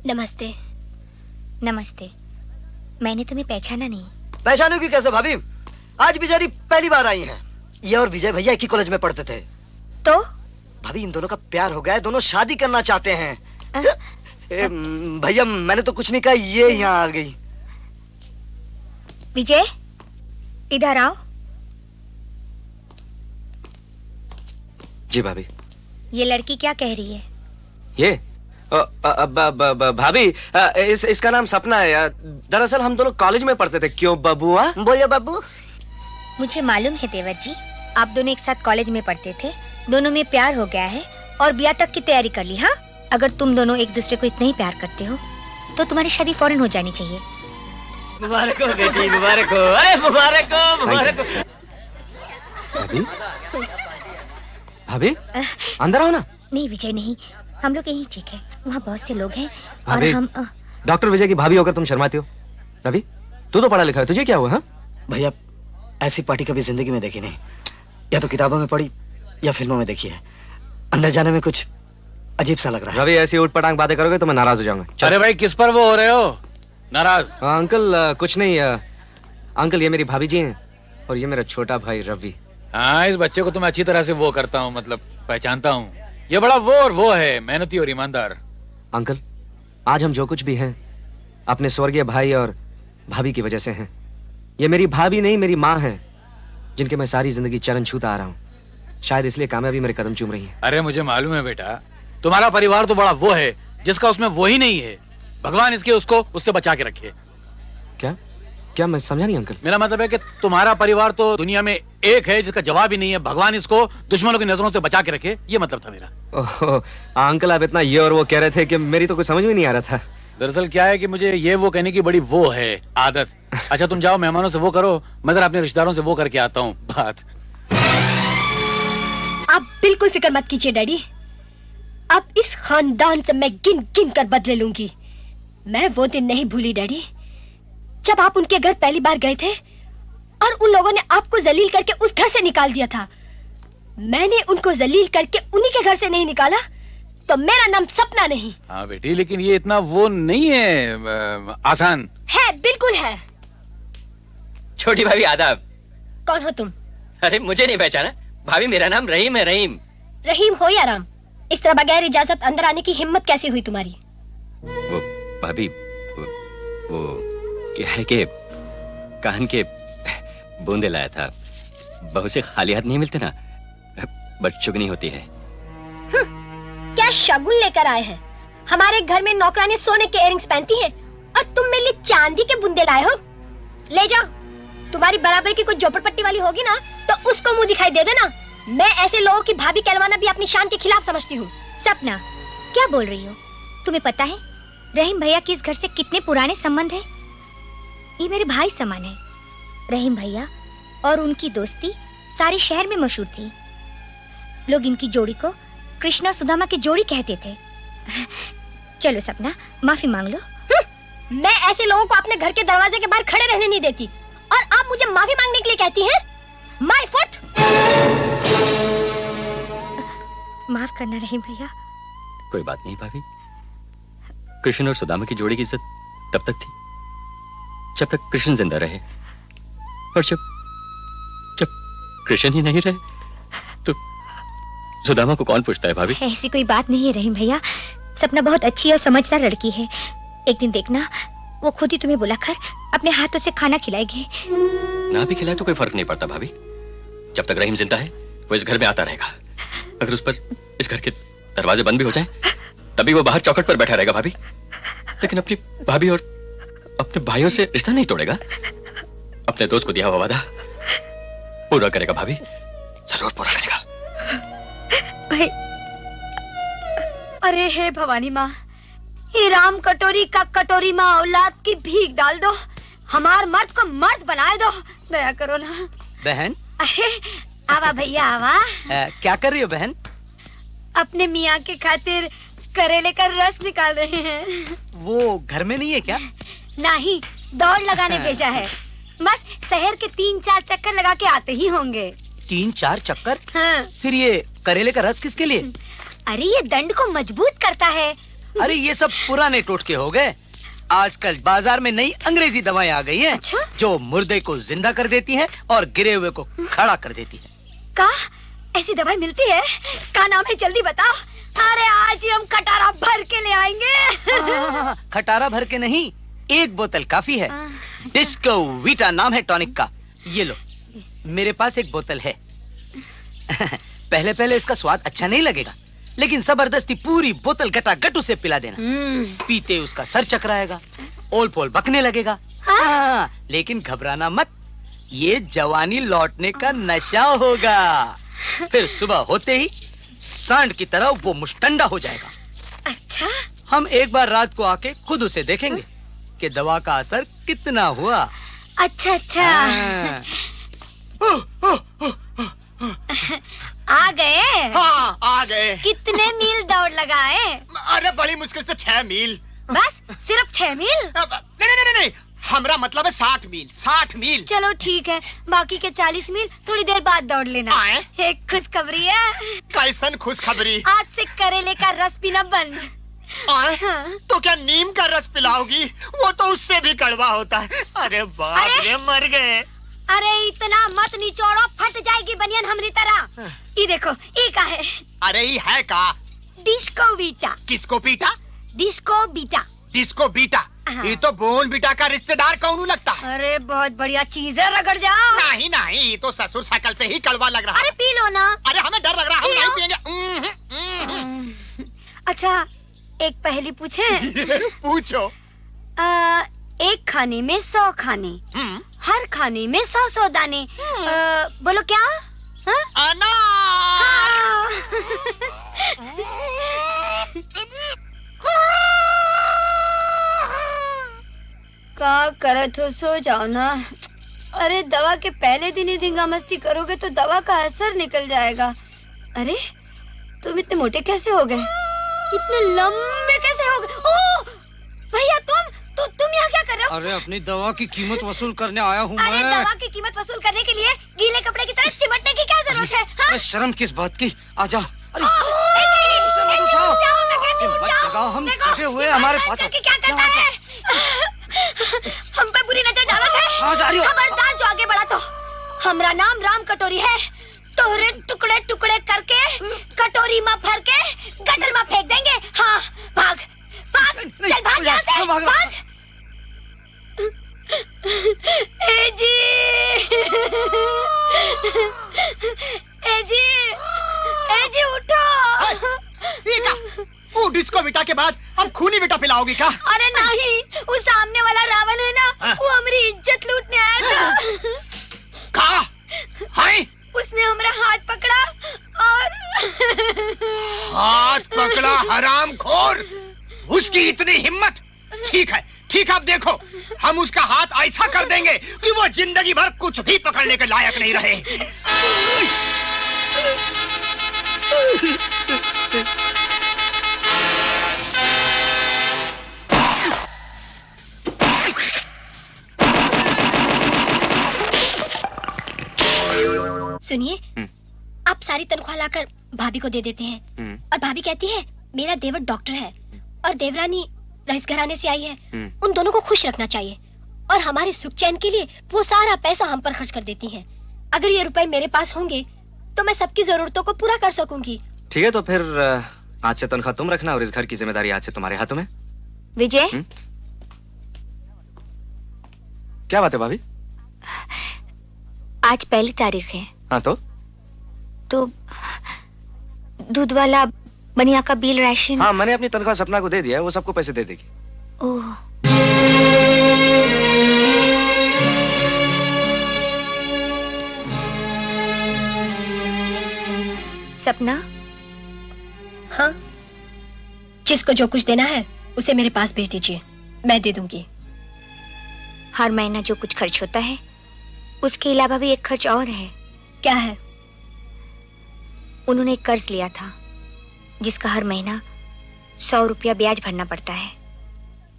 नमस्ते। नमस्ते। मैंने तुम्हें पहचाना नहीं। पहचानोगी कैसे भाभी? आज बेचारी पहली बार आई हैं। ये और विजय भैया एक ही कॉलेज में पढ़ते थे। तो भाभी इन दोनों का प्यार हो गया है, दोनों शादी करना चाहते हैं। भैया मैंने तो कुछ नहीं कहा, ये यहाँ आ गई। विजय इधर आओ। जी भाभी। ये लड़की क्या कह रही है? ये भाभी, इसका नाम सपना है। दरअसल हम दोनों कॉलेज में पढ़ते थे। क्यों बबुआ? बोलिए बाबू। मुझे मालूम है देवर जी, आप दोनों एक साथ कॉलेज में पढ़ते थे, दोनों में प्यार हो गया है और ब्याह तक की तैयारी कर ली। हाँ, अगर तुम दोनों एक दूसरे को इतना ही प्यार करते हो तो तुम्हारी शादी फौरन हो जानी चाहिए। मुबारक हो बेटी, मुबारक हो। अरे मुबारक हो, मुबारक हो। भाभी, भाभी अंदर आओ ना। नहीं विजय नहीं, हम लोग यहीं ठीक है, वहाँ बहुत से लोग हैं और हम डॉक्टर विजय की भाभी होकर तुम शर्माती हो। रवि, तू तो पढ़ा लिखा है, तुझे क्या हुआ? हाँ भैया ऐसी पार्टी कभी जिंदगी में देखी नहीं, या तो किताबों में पढ़ी या फिल्मों में देखी है। अंदर जाने में कुछ अजीब सा लग रहा है। रवि ऐसी उठपटांग बातें करोगे तो मैं नाराज हो जाऊंगा। अरे भाई किस पर वो हो रहे हो नाराज? अंकल कुछ नहीं। अंकल ये मेरी भाभी जी हैं और ये मेरा छोटा भाई रवि। हाँ, इस बच्चे को तो मैं अच्छी तरह से वो करता हूँ, मतलब पहचानता हूँ। ये बड़ा वो और वो है, मेहनती और ईमानदार। अंकल आज हम जो कुछ भी हैं अपने स्वर्गीय भाई और भाभी की वजह से हैं। ये मेरी भाभी नहीं, मेरी माँ है, जिनके मैं सारी जिंदगी चरण छूता आ रहा हूँ। शायद इसलिए कामयाबी मेरे कदम चूम रही है। अरे मुझे मालूम है बेटा, तुम्हारा परिवार तो बड़ा वो है जिसका उसमें वो ही नहीं है। भगवान इसके उसको उससे बचा के रखे। क्या क्या मैं समझा नहीं अंकल। मेरा मतलब है कि तुम्हारा परिवार तो दुनिया में एक है जिसका जवाब ही नहीं है। भगवान इसको दुश्मनों की नजरों से बचा के रखे, ये मतलब था मेरा। ओह अंकल, आप इतना ये और वो कह रहे थे कि मेरी तो कुछ समझ में नहीं आ रहा था। दरअसल क्या है कि मुझे ये वो कहने की बड़ी वो है आदत। अच्छा तुम जाओ मेहमानों से वो करो, मैं जरा अपने रिश्तेदारों से वो करके आता हूँ बात। आप बिल्कुल फिक्र मत कीजिए डैडी, अब इस खानदान से मैं गिन गिन कर बदले लूंगी। मैं वो दिन नहीं भूली डैडी, जब आप उनके घर पहली बार गए थे और उन लोगों ने आपको जलील करके उस घर से निकाल दिया था। मैंने उनको जलील करके उन्हीं के घर से नहीं निकाला तो मेरा नाम सपना नहीं। हाँ बेटी, लेकिन ये इतना वो नहीं है, आसान है। बिल्कुल है। छोटी भाभी आदाब। कौन हो तुम? अरे मुझे नहीं पहचाना? भाभी मेरा नाम रहीम है। रहीम रहीम हो या राम, इस तरह बगैर इजाजत अंदर आने की हिम्मत कैसे हुई तुम्हारी? वो भाभी वो क्या है कि कान के बूंदे लाया था। बहू से खाली हाथ नहीं मिलते ना, बदशुगनी होती है। क्या शगुन लेकर आए हैं? हमारे घर में नौकरानी सोने के इयररिंग्स पहनती हैं और तुम मेरे लिए चांदी के बूंदे लाए हो। ले जाओ, तुम्हारी बराबर की कोई झोपड़पट्टी वाली होगी ना तो उसको मुंह दिखाई दे देना। मैं ऐसे लोगों की भाभी कहलवाना भी अपनी शान के खिलाफ समझती हूँ। सपना, क्या बोल रही हो? तुम्हें पता है रहीम भैया के इस घर से कितने पुराने संबंध हैं? ये मेरे भाई समान है। रहीम भैया और उनकी दोस्ती सारे शहर में मशहूर थी। लोग इनकी जोड़ी को कृष्णा और सुदामा की जोड़ी कहते थे। चलो सपना, माफी मांग लो। मैं ऐसे लोगों को अपने घर के दरवाजे के बाहर खड़े रहने नहीं देती, और आप मुझे माफी मांगने के लिए कहती हैं? My foot. माफ करना रहीम भैया। कोई बात नहीं भाभी, कृष्ण और सुदामा की जोड़ी की इज्जत तब तक थी जब तक कृष्ण जिंदा रहे, और जब कृष्ण ही नहीं रहे तो सुदामा को कौन पूछता है भाभी? ऐसी कोई बात नहीं है रहीम भैया। सपना बहुत अच्छी और समझदार लड़की है। एक दिन देखना, वो खुद ही तुम्हें बुलाकर अपने हाथों से खाना खिलाएगी। ना भी खिलाए तो कोई फर्क नहीं पड़ता भाभी। जब तक रहीम जिंदा है वो इस घर में आता रहेगा। अगर उस पर इस घर के दरवाजे बंद भी हो जाएं, तभी वो बाहर चौखट पर बैठा रहेगा भाभी। लेकिन अपनी भाभी और अपने भाइयों से रिश्ता नहीं तोड़ेगा। अपने दोस्त को दिया हुआ वादा पूरा करेगा भाभी, जरूर पूरा करेगा। अरे हे भवानी माँ, ये राम कटोरी का कटोरी माँ औलाद की भीख डाल दो, हमार मर्द को मर्द बनाए दो, दया करो ना। बहन, अरे आवा भैया आवा। क्या कर रही हो बहन? अपने मियाँ के खातिर करेले का रस निकाल रहे हैं। वो घर में नहीं है क्या? नहीं, दौड़ लगाने भेजा है। बस शहर के 3-4 चक्कर लगा के आते ही होंगे। 3-4 चक्कर? हाँ। फिर ये करेले का रस किसके लिए? अरे ये दंड को मजबूत करता है। अरे ये सब पुराने टोटके हो गए। आजकल बाजार में नई अंग्रेजी दवाएं आ गई हैं। अच्छा? जो मुर्दे को जिंदा कर देती हैं और गिरे हुए को खड़ा कर देती है। का ऐसी दवाई मिलती है? क्या नाम है, जल्दी बताओ। अरे आज ही हम कटारा भर के ले आएंगे। खटारा भर के नहीं, 1 बोतल काफी है। डिस्को वीटा नाम है टॉनिक का। ये लो, मेरे पास 1 बोतल है। पहले पहले इसका स्वाद अच्छा नहीं लगेगा, लेकिन जबरदस्ती पूरी बोतल गटागट उसे पिला देना। पीते उसका सर चकराएगा, ओल पोल बकने लगेगा। हाँ, लेकिन घबराना मत, ये जवानी लौटने का नशा होगा। फिर सुबह होते ही सांड की तरह वो मुश्तंडा हो जाएगा। अच्छा? हम एक बार रात को आके खुद उसे देखेंगे कि दवा का असर कितना हुआ। अच्छा अच्छा। आ गए? हाँ, आ गए। कितने मील दौड़ लगाए? अरे बड़ी मुश्किल से 6 मील। बस सिर्फ 6 मील? नहीं, हमरा मतलब है 60 मील। 60 मील। चलो ठीक है, बाकी के 40 मील थोड़ी देर बाद दौड़ लेना। एक खुशखबरी है। कैसन खुशखबरी? आज से करेले का रस पीना बंद। हाँ। तो क्या नीम का रस पिलाओगी? वो तो उससे भी कड़वा होता है। अरे बाप रे, मर गए। अरे इतना मत निचोड़ो, फट जाएगी बनियान हमरी तरह। ये देखो, ये का है? अरे ये है का? Disco beta. किसको पीटा? Disco beta. Disco beta? ये तो बोन बीटा का रिश्तेदार कौन लगता है? अरे बहुत बढ़िया चीज है, रगड़ जाओ। नहीं नहीं, ये तो ससुर शकल से ही कड़वा लग रहा है। अरे पी लो ना। अरे हमें डर लग रहा है, हम नहीं पिएंगे। अच्छा, एक पहेली पूछे? पूछो। एक खाने में 100 खाने, हर खाने में 100 दाने। बोलो क्या? क्या करे तो सो जाओ ना। अरे दवा के पहले दिन ही धींगा मस्ती करोगे तो दवा का असर निकल जाएगा। अरे तुम इतने मोटे कैसे हो गए? इतने लंबे कैसे हो गए? ओह भैया, तुम यहाँ क्या कर रहे हो? अरे अपनी दवा की कीमत वसूल करने आया हूँ अरे मैं। दवा की कीमत वसूल करने के लिए गीले कपड़े की तरह चिमटने की क्या जरूरत है? हाँ? शर्म किस बात की? आ जाओ। अरे हम जगे हुए हमारे पास। क्या करता है? हम पे बुरी नजर डालत है। खबरदार जो आगे बढ़ा तो हमरा नाम राम कटोरी है। तोहरे टुकड़े टुकड़े करके कटोरी में भर के गटर में फेंक देंगे। हाँ, भाग भाग, चल भाग यहाँ से, भाग। ए जी, ए जी, ए जी उठो। वो डिस्को बेटा के बाद अब खूनी बेटा पिलाओगी क्या? अरे नहीं, वो सामने वाला रावण है ना, वो हमारी इज्जत लूटने आया था। कहा? हाय, उसने हमारा हाथ पकड़ा और हाथ पकड़ा हरामखोर, उसकी इतनी हिम्मत। ठीक है अब देखो, हम उसका हाथ ऐसा कर देंगे कि वो जिंदगी भर कुछ भी पकड़ने के लायक नहीं रहे। सुनिए, आप सारी तनख्वाह लाकर भाभी को दे देते हैं और भाभी कहती है मेरा देवर डॉक्टर है और देवरानी रईस घराने से आई है, उन दोनों को खुश रखना चाहिए और हमारे सुख चैन के लिए वो सारा पैसा हम पर खर्च कर देती हैं। अगर ये रुपए मेरे पास होंगे तो मैं सबकी जरूरतों को पूरा कर सकूंगी। ठीक है, तो फिर आज से तनख्वाह तुम रखना और इस घर की जिम्मेदारी आज से तुम्हारे हाथों में। विजय, क्या बात है भाभी? आज 1 तारीख है। हाँ तो दूध वाला बनिया का बिल राशन। हाँ, मैंने अपनी तनख्वाह सपना को दे दिया है, वो सबको पैसे दे देगी। ओह, सपना। हाँ, जिसको जो कुछ देना है उसे मेरे पास भेज दीजिए, मैं दे दूंगी। हर महीना जो कुछ खर्च होता है उसके अलावा भी एक खर्च और है। क्या है? उन्होंने एक कर्ज लिया था जिसका हर महीना 100 रुपया ब्याज भरना पड़ता है।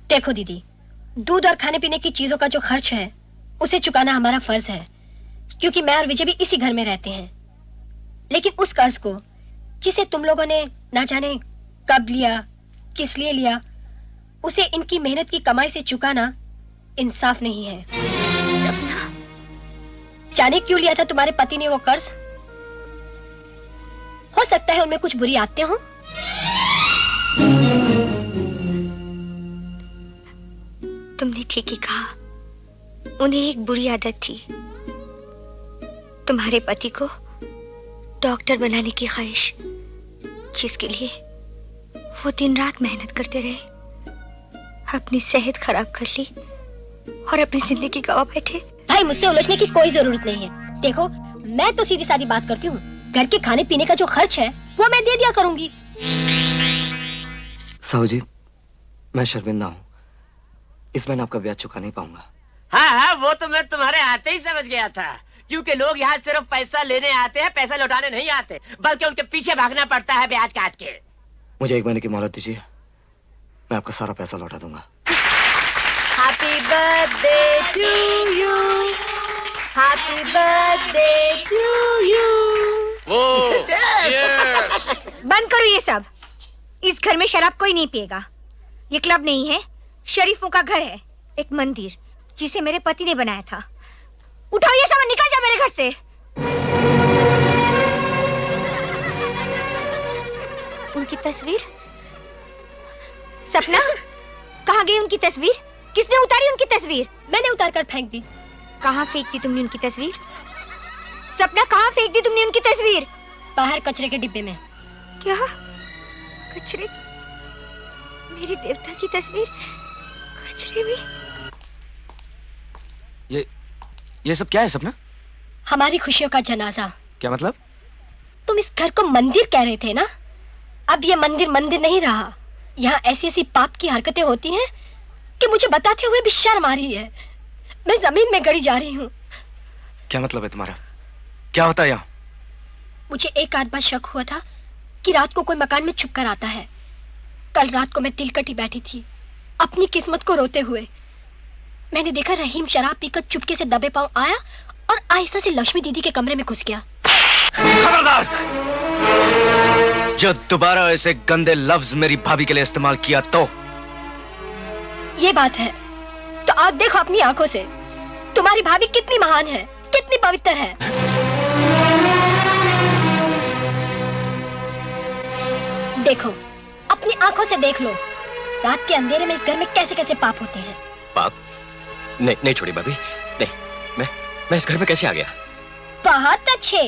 देखो दीदी, दूध और खाने पीने की चीजों का जो खर्च है उसे चुकाना हमारा फर्ज है, क्योंकि मैं और विजय भी इसी घर में रहते हैं। लेकिन उस कर्ज को जिसे तुम लोगों ने ना जाने कब लिया, किस लिए लिया, उसे इनकी मेहनत की कमाई से चुकाना इंसाफ नहीं है। सपना, जाने क्यों लिया था तुम्हारे पति ने वो कर्ज? हो सकता है उनमें कुछ बुरी आदतें हों। तुमने ठीक ही कहा, उन्हें एक बुरी आदत थी, तुम्हारे पति को डॉक्टर बनाने की ख्वाहिश, जिसके लिए वो दिन रात मेहनत करते रहे, अपनी सेहत खराब कर ली और अपनी जिंदगी गवा बैठे। भाई, मुझसे उलझने की कोई जरूरत नहीं है। देखो, मैं तो सीधी सादी बात करती हूँ, घर के खाने पीने का जो खर्च है वो मैं दे दिया करूंगी। साहू जी, मैं शर्मिंदा हूँ, इस महीने आपका ब्याज चुका नहीं पाऊंगा। हाँ, वो तो मैं तुम्हारे आते ही समझ गया था, क्योंकि लोग यहाँ सिर्फ पैसा लेने आते हैं, पैसा लौटाने नहीं आते, बल्कि उनके पीछे भागना पड़ता है ब्याज काट के। मुझे 1 महीने की मोहलत दीजिए, मैं आपका सारा पैसा लौटा दूंगा। Happy birthday to you, happy birthday to you. बंद करो ये सब, इस घर में शराब कोई नहीं पिएगा। ये क्लब नहीं है, शरीफों का घर है, एक मंदिर जिसे मेरे पति ने बनाया था। उठाओ ये सामान, निकल जाओ मेरे घर से। उनकी तस्वीर, सपना, कहाँ गई उनकी तस्वीर? किसने उतारी उनकी तस्वीर? मैंने उतार कर फेंक दी। कहाँ फेंक दी तुमने उनकी तस्वीर? सपना, कहाँ फेंक दी तुमने उनकी तस्वीर? बाहर कचरे के डिब्बे में। क्या? कचरे? मेरे देवता की तस्वीर कचरे में? ये सब क्या है सपना? हमारी खुशियों का जनाजा। क्या मतलब? तुम इस घर को मंदिर कह रहे थे ना, अब ये मंदिर मंदिर नहीं रहा। यहाँ ऐसी ऐसी पाप की हरकतें होती हैं कि मुझे बताते हुए भी शर्म आ रही है। मैं जमीन में गड़ी जा रही हूँ। क्या मतलब है तुम्हारा? क्या होता है यहाँ? मुझे एक आध बार शक हुआ था कि रात को कोई मकान में छुप कर आता है। कल रात को मैं तिलकटी बैठी थी, अपनी किस्मत को रोते हुए। मैंने देखा रहीम शराब पीकर चुपके से दबे पांव आया और आहिस्ता से लक्ष्मी दीदी के कमरे में घुस गया। खबरदार! जो दोबारा ऐसे गंदे लफ्ज मेरी भाभी के लिए इस्तेमाल किया तो। ये बात है तो आप देखो अपनी आंखों से, तुम्हारी भाभी कितनी महान है, कितनी पवित्र है। देखो, अपनी आंखों से देख लो, रात के अंधेरे में इस घर में कैसे कैसे पाप होते हैं। पाप? नहीं छोड़ी भाभी, नहीं। मैं इस घर में कैसे आ गया? बहुत अच्छे,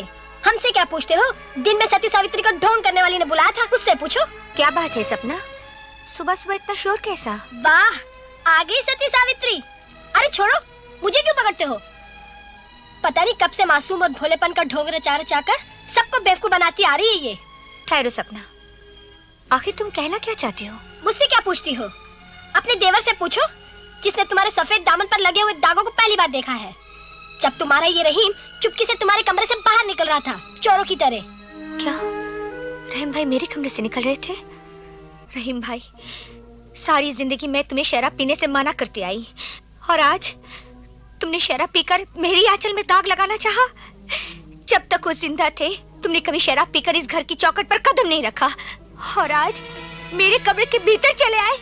हमसे क्या पूछते हो? दिन में सती सावित्री को ढोंग करने वाली ने बुलाया था, उससे पूछो। क्या बात है सपना, सुबह सुबह इतना शोर कैसा? वाह, आ गई सती सावित्री। अरे छोड़ो, मुझे क्यों पकड़ते हो? पता नहीं कब से मासूम और भोलेपन का ढोंग रचा रचा कर सबको बेवकूफ बनाती आ रही है ये। ठहरो सपना, आखिर तुम कहना क्या चाहती हो? मुझसे क्या पूछती हो? अपने देवर से पूछो, जिसने तुम्हारे सफेद दामन पर लगे हुए दागों को पहली बार देखा है, जब तुम्हारा ये रहीम चुपके से तुम्हारे कमरे से बाहर निकल रहा था चोरों की तरह। क्या रहीम भाई मेरे कमरे से निकल रहे थे? रहीम भाई, सारी जिंदगी मैं तुम्हें शराब पीने से मना करती आई, और आज तुमने शराब पीकर मेरी आंचल में दाग लगाना चाहा। जब तक वो जिंदा थे तुमने कभी शराब पीकर इस घर की चौखट पर कदम नहीं रखा, और आज मेरे कमरे के भीतर चले आए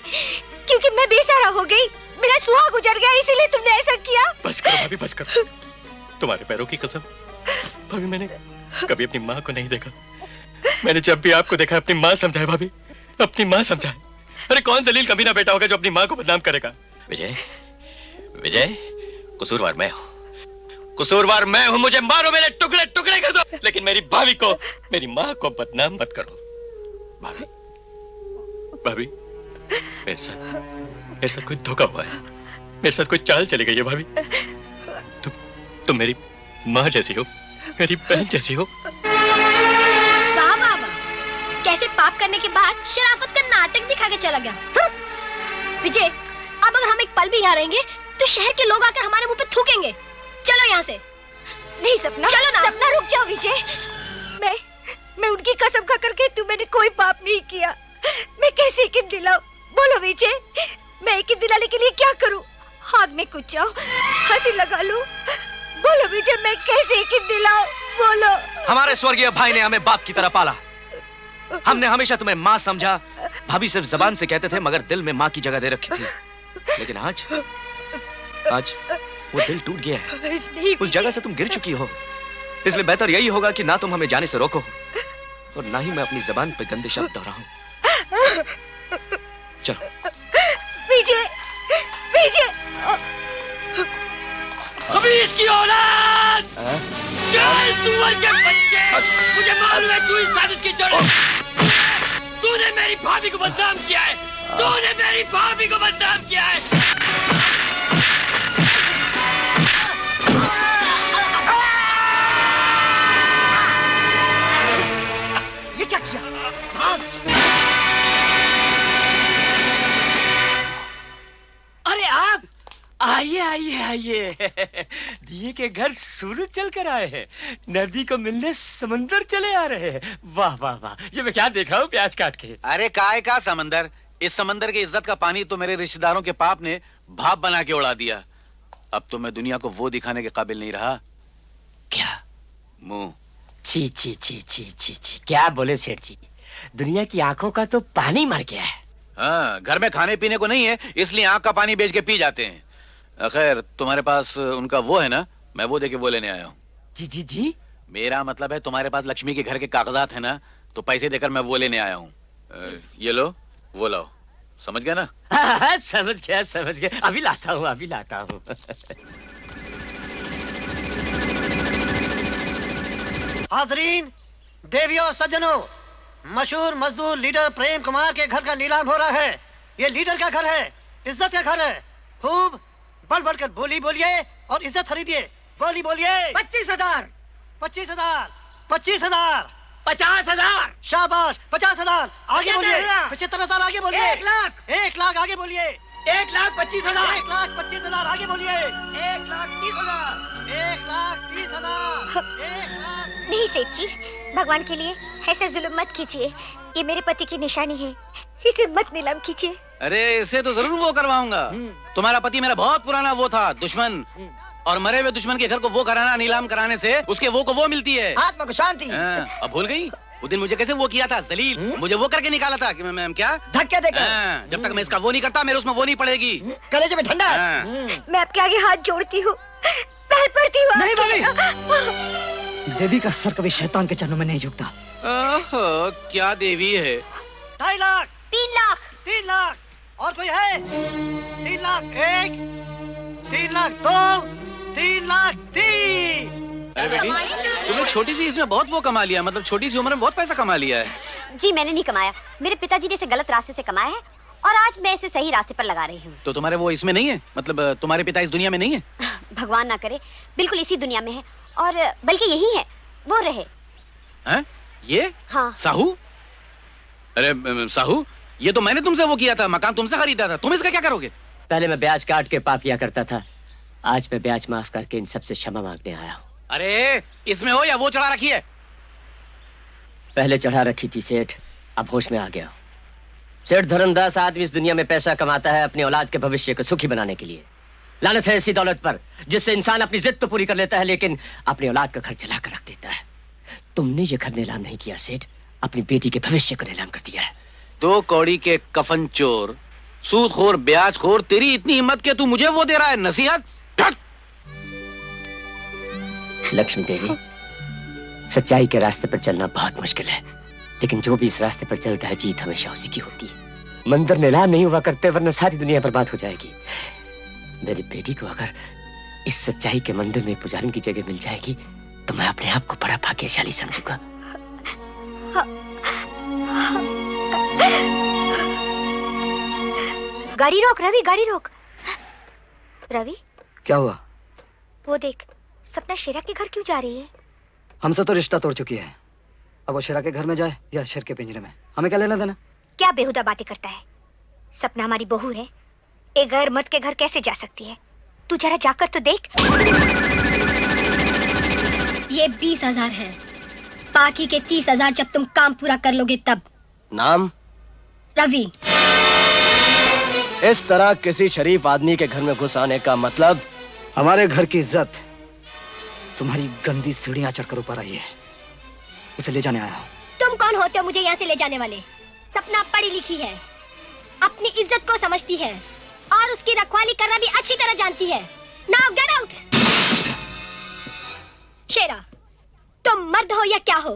क्योंकि मैं बेसहारा हो गई, मेरा सुहाग गुजर गया, इसीलिए तुमने ऐसा किया। बस करो भाभी, बस करो। तुम्हारे पैरों की कसम भाभी, मैंने कभी अपनी माँ को नहीं देखा। मैंने जब भी आपको देखा अपनी माँ समझाए भाभी, अपनी माँ समझाए। अरे कौन जलील कमीना बेटा होगा जो अपनी माँ को बदनाम करेगा? विजय, विजय, कसूरवार मैं हूँ, कसूरवार मैं हूँ। मुझे मारो, मेरे टुकड़े टुकड़े कर दो, लेकिन मेरी भाभी को, मेरी माँ को बदनाम मत करो। भाभी, भाभी, मेरे साथ कोई धोखा हुआ है, मेरे साथ कोई चाल चली गई है भाभी। तुम मेरी माँ जैसी हो, मेरी बहन जैसी हो। वाह वाह वाह, कैसे पाप करने के बाद शराफत का नाटक दिखा के चला गया। विजय, अब अगर हम एक पल भी यहाँ रहेंगे तो शहर के लोग आकर हमारे मुंह पे थूकेंगे। चलो यहाँ से। नहीं सपना, चलो ना। सपना रुक जाओ विजय, मैं उनकी कसम खा करके कहती हूँ मैंने कोई पाप नहीं किया। मैं कैसे यकीन दिलाऊं? बोलो विजय, मैं यकीन दिलाने के लिए क्या करूं? आग में कुछ जाओ, फांसी लगा लूं? बोलो विजय, मैं कैसे यकीन दिलाऊं? बोलो। हमारे स्वर्गीय भाई ने हमें बाप की तरह पाला, हमने हमेशा तुम्हें माँ समझा। भाभी सिर्फ जबान से कहते थे, मगर दिल में माँ की जगह दे रखी थी। लेकिन आज वो दिल टूट गया है, उस जगह से तुम गिर चुकी हो। इसलिए बेहतर यही होगा कि ना तुम हमें जाने से रोको और ना ही मैं अपनी जबान पे गंदे शब्द दोहराऊं। चलो। विजय, विजय, अभी इसकी औलाद, चल सुअर के बच्चे, मुझे मालूम है तू इस साजिश की जड़ है। तूने मेरी भाभी को बदनाम किया है, तूने मेरी भाभी को बदनाम किया है। ये क्या किया? अरे आप आइए आइए आइए, दिए के घर सूरज चल कर आए हैं, नदी को मिलने समंदर चले आ रहे हैं। वाह वाह वाह, ये मैं क्या देख रहा हूँ प्याज काट के। अरे काय का समंदर, इस समंदर की इज्जत का पानी तो मेरे रिश्तेदारों के पाप ने भाप बना के उड़ा दिया। अब तो मैं दुनिया को वो दिखाने के काबिल नहीं रहा। क्या? मुंह। ची ची ची ची ची ची, क्या बोले सेठ जी, दुनिया की आंखों का तो पानी मर गया है। हाँ, घर में खाने पीने को नहीं है, इसलिए आंख का पानी बेच के पी जाते हैं। खैर, तुम्हारे पास उनका वो है ना, मैं वो देके वो लेने आया हूँ। जी जी जी, मेरा मतलब है तुम्हारे पास लक्ष्मी के घर के कागजात है ना, तो पैसे देकर मैं वो लेने आया हूँ। ये लो, वो लाओ, समझ गया ना? समझ गया समझ गया, अभी लाता हूँ अभी लाता हूँ। हाजरीन, देवियों, सज्जनों, मशहूर मजदूर लीडर प्रेम कुमार के घर का नीलाम हो रहा है। ये लीडर का घर है, इज्जत का घर है। खूब बढ़ बढ़ कर बोली बोलिए और इज्जत खरीदिए। बोली बोलिए। 25,000, 25,000, 25,000, 50,000, शाबाश, 50,000, आगे बोलिए। 75,000 आगे बोलिए। 1 लाख, 1 लाख आगे बोलिए। 1,25,000, 1,25,000 आगे बोलिए। 1,30,000, 1,30,000, 1,00,000। नहीं सेठ जी, भगवान के लिए ऐसे जुल्म मत कीजिए, ये मेरे पति की निशानी है, इसे मत नीलाम कीजिए। अरे इसे तो जरूर वो करवाऊंगा। तुम्हारा पति मेरा बहुत पुराना वो था, दुश्मन, और मरे हुए दुश्मन के घर को वो कराना, नीलाम कराने से उसके वो को वो मिलती है। आत्मा को शांति। अब भूल गई वो दिन मुझे कैसे वो किया था जलील, मुझे वो करके निकाला था कि मैं क्या धक्के देकर। जब तक मैं इसका वो नहीं करता मेरे उसमें वो नहीं पड़ेगी। कलेजे में ठंडा। मैं आपके आगे हाथ जोड़ती हूँ, पैर पड़ती हूँ। नहीं देवी का सर कभी शैतान के चरणों में नहीं झुकता। ओहो, क्या देवी है। 2.5 लाख, 3 लाख, 3 लाख, और कोई है? 3 लाख 1, 3 लाख 2, 3 लाख 3। अरे बेटी, तुमने छोटी सी इसमें बहुत वो कमा लिया, मतलब छोटी सी उम्र में बहुत पैसा कमा लिया है। जी मैंने नहीं कमाया, मेरे पिताजी ने इसे गलत रास्ते से कमाया है और आज मैं इसे सही रास्ते पर लगा रही हूँ। तो तुम्हारे वो इसमें नहीं है, मतलब तुम्हारे पिता इस दुनिया में नहीं है? भगवान ना करे बिल्कुल इसी दुनिया में है, और बल्कि यही है, वो रहे। हैं? ये? हाँ। साहू? अरे साहू, ये तो मैंने तुमसे वो किया था, मकान तुमसे खरीदा था, तुम इसका क्या करोगे? पहले मैं ब्याज काट के पाप किया करता था, आज मैं ब्याज माफ करके इन सबसे क्षमा मांगने आया हूँ। अरे इसमें हो या वो चढ़ा रखी है? पहले चढ़ा रखी थी सेठ, अब होश में आ गया। सेठ धर्मदास आदमी इस दुनिया में पैसा कमाता है अपनी औलाद के भविष्य को सुखी बनाने के लिए। लानत है ऐसी दौलत पर जिससे इंसान अपनी जिद तो पूरी कर लेता है लेकिन अपनी औलाद का घर जला कर रख देता है। तुमने ये घर नीलाम नहीं किया सेठ, अपनी बेटी के भविष्य को नीलाम कर दिया है। 2 कौड़ी के कफन चोर, सूदखोर, ब्याजखोर, तेरी इतनी हिम्मत के तू मुझे वो दे रहा है नसीहत? लक्ष्मी देवी, सच्चाई के रास्ते पर चलना बहुत मुश्किल है, लेकिन जो भी इस रास्ते पर चलता है जीत हमेशा उसी की होती है। मंदिर नीलाम नहीं हुआ करते वरना सारी दुनिया बर्बाद हो जाएगी। मेरी बेटी को अगर इस सच्चाई के मंदिर में पुजारी की जगह मिल जाएगी तो मैं अपने आप को बड़ा भाग्यशाली समझूंगा। गाड़ी रोक रवि, गाड़ी रोक। रवि, क्या हुआ? वो देख, सपना शेरा के घर क्यों जा रही है? हमसे तो रिश्ता तोड़ चुकी है, अब वो शेरा के घर में जाए या शेर के पिंजरे में, हमें क्या लेना देना? क्या बेहुदा बातें करता है? सपना हमारी बहू है, एक गैर मर्द के घर कैसे जा सकती है? तू जरा जाकर तो देख। ये 20,000 है, बाकी के 30,000 जब तुम काम पूरा कर लोगे तब। नाम? रवि। इस तरह किसी शरीफ आदमी के घर में घुस आने का मतलब? हमारे घर की इज्जत तुम्हारी गंदी सीढ़ियां चढ़कर ऊपर आई है, उसे ले जाने आया हूं। तुम कौन होते हो मुझे यहाँ से ले जाने वाले? सपना पढ़ी लिखी है, अपनी इज्जत को समझती है और उसकी रखवाली करना भी अच्छी तरह जानती है। Now get out. शेरा, तुम मर्द हो या क्या हो?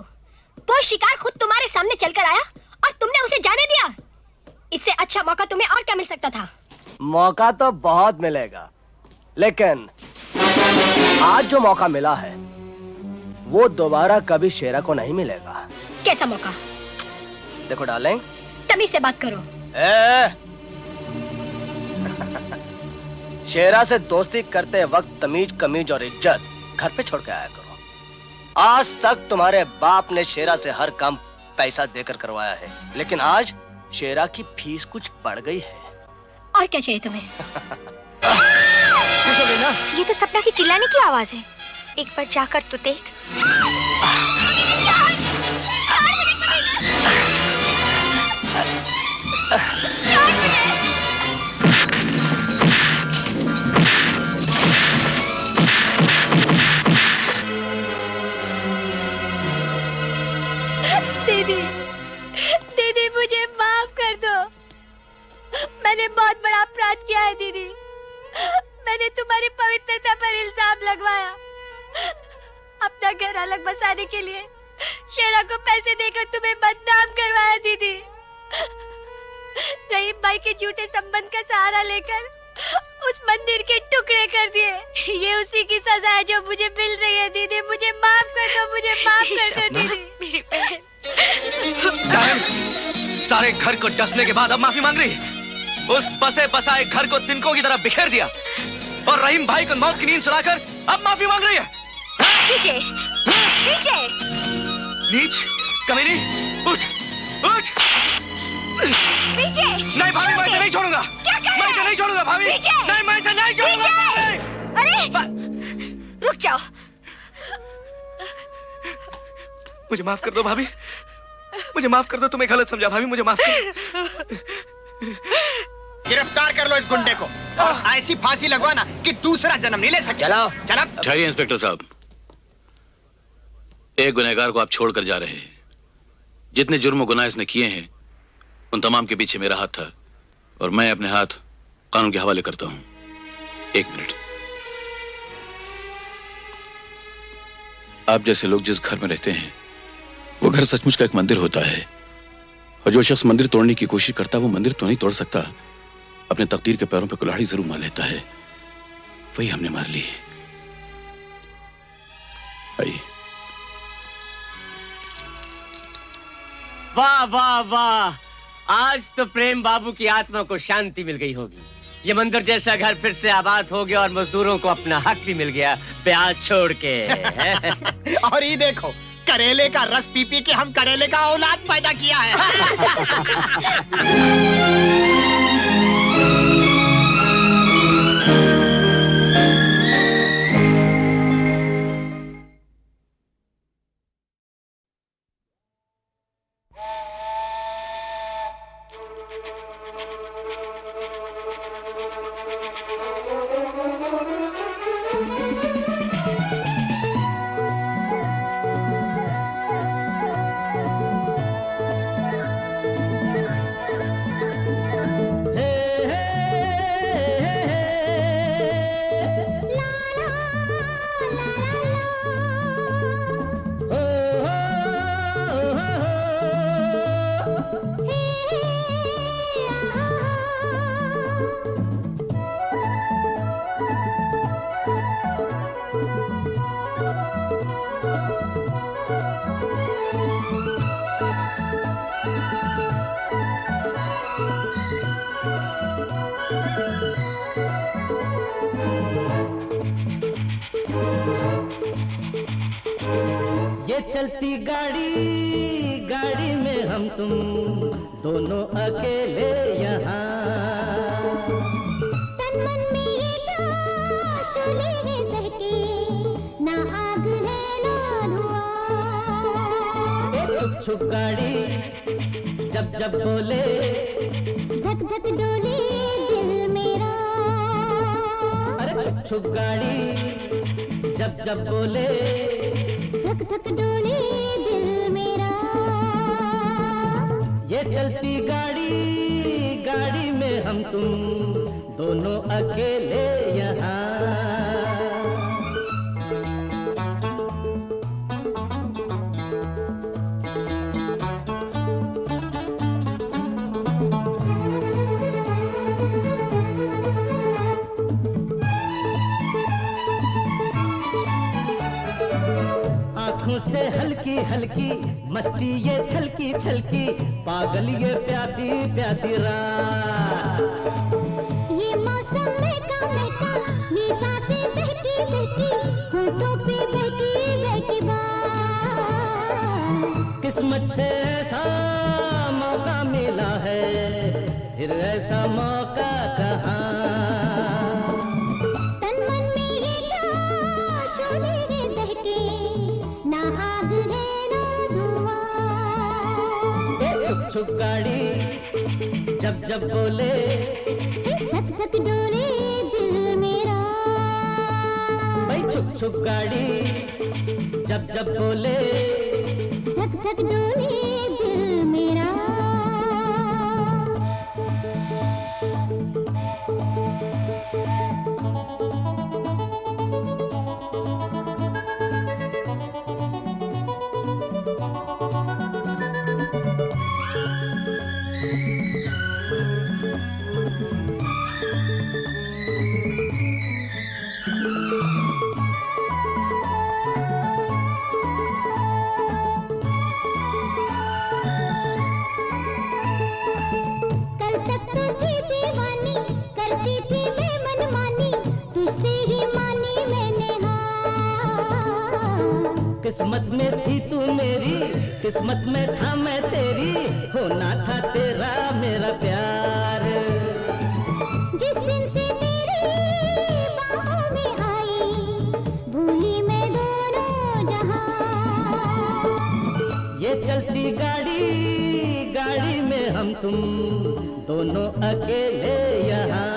वो शिकार खुद तुम्हारे सामने चलकर आया और तुमने उसे जाने दिया। इससे अच्छा मौका तुम्हें और क्या मिल सकता था? मौका तो बहुत मिलेगा, लेकिन आज जो मौका मिला है वो दोबारा कभी शेरा को नहीं मिलेगा। कैसा मौका? देखो डार्लिंग, तमीज से बात करो। शेरा से दोस्ती करते वक्त तमीज, कमीज और इज्जत घर पे छोड़ के आया करो। आज तक तुम्हारे बाप ने शेरा से हर काम पैसा देकर करवाया है, लेकिन आज शेरा की फीस कुछ बढ़ गई है। और क्या चाहिए तुम्हें? ये तो सपना की चिल्लाने की आवाज है, एक बार जाकर तो देख। दीदी, दीदी मुझे माफ कर दो, मैंने बहुत बड़ा अपराध किया है दीदी। मैंने तुम्हारी पवित्रता पर इल्जाम लगवाया, अपना घर अलग बसाने के लिए शेरा को पैसे देकर तुम्हें बदनाम करवाया दीदी। रहीम भाई के झूठे संबंध का सहारा लेकर उस मंदिर के टुकड़े कर दिए। ये उसी की सजा है जो मुझे मिल रही है दीदी। मुझे माफ कर दो, मुझे माफ कर दो दीदी। मेरी बहन। सारे घर को डसने के बाद अब माफी मांग रही है। उस बसे बसाए घर को तिनकों की तरह बिखेर दिया और रहीम भाई को मौत की नींद सुलाकर अब माफी मांग रही है। विजय, विजय, नीच, कमीनी, उठ, उठ। विजय, नहीं भाभी, मैं इसे नहीं छोड़ूंगा। मैं इसे नहीं छोड़ूंगा भाभी। नहीं, मैं इसे नहीं छोड़ूंगा। अरे रुक जाओ। मुझे माफ कर दो भाभी, मुझे माफ कर दो। तुम्हें गलत समझा भाभी, मुझे माफ कर। गिरफ्तार कर लो इस गुंडे को और ऐसी फांसी लगवाना कि दूसरा जन्म नहीं ले सके। चलो, चलो। ठहरिए इंस्पेक्टर साहब, एक गुनहगार को आप छोड़कर जा रहे हैं। जितने जुर्म गुनाह इसने किए हैं उन तमाम के पीछे मेरा हाथ था और मैं अपने हाथ कानून के हवाले करता हूं। 1 मिनट। आप जैसे लोग जिस घर में रहते हैं वो घर सचमुच का एक मंदिर होता है और जो शख्स मंदिर तोड़ने की कोशिश करता है वो मंदिर तो नहीं तोड़ सकता, अपने तकदीर के पैरों पे कुल्हाड़ी जरूर मार लेता है। वही हमने मार ली। आइए। वाह वाह वाह, आज तो प्रेम बाबू की आत्मा को शांति मिल गई होगी। ये मंदिर जैसा घर फिर से आबाद हो गया और मजदूरों को अपना हक भी मिल गया प्याज छोड़ के। और ये देखो, करेले का रस पी पी के हम करेले का औलाद पैदा किया है। चलती गाड़ी गाड़ी में हम तुम दोनों अकेले यहाँ। तन मन में ये क्या शोले में बहके, ना आग है ना धुआं। छुक छुक गाड़ी जब जब बोले, धक धक डोले दिल मेरा। अरे छुक छुक गाड़ी जब जब बोले, धक धक डोले दिल मेरा। ये चलती गाड़ी गाड़ी में हम तुम दोनों अकेले यहाँ। आँखों से हल्की हल्की मस्ती ये छलकी छलकी, पागल ये प्यासी प्यासी रात। ये मौसम महका महका, ये सांसें बहकी बहकी, होठों पे बहकी बहकी बात। किस्मत से ऐसा मौका मिला है, फिर ऐसा मौका कहाँ। तन मन में ये क्या शोले रे बहके, ना आग है ना धुआं। छुक छुक गाड़ी जब जब बोले, धक धक डोले दिल मेरा। भाई छुक छुक गाड़ी जब जब बोले, धक धक डोले दिल मेरा। किस्मत में थी तू मेरी, किस्मत में था मैं तेरी, होना था तेरा मेरा प्यार। जिस दिन से तेरी बाहों में आई, भूली मैं दोनों जहां। ये चलती गाड़ी गाड़ी में हम तुम दोनों अकेले यहाँ।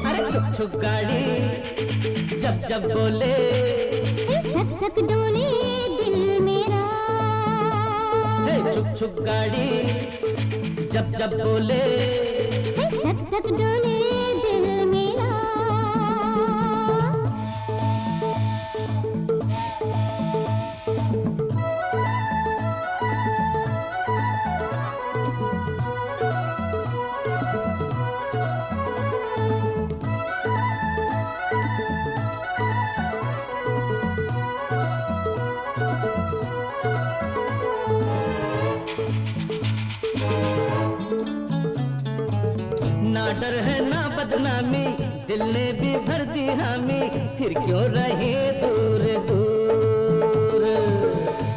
अरे छुक छुक गाड़ी जब जब बोले, धक धक डोले दिल मेरा। छुक छुक गाड़ी जब जब बोले, धक धक डोले दिल मेरा। ना डर है ना बदनामी, दिल ने भी भर दी हामी, फिर क्यों रहे दूर दूर।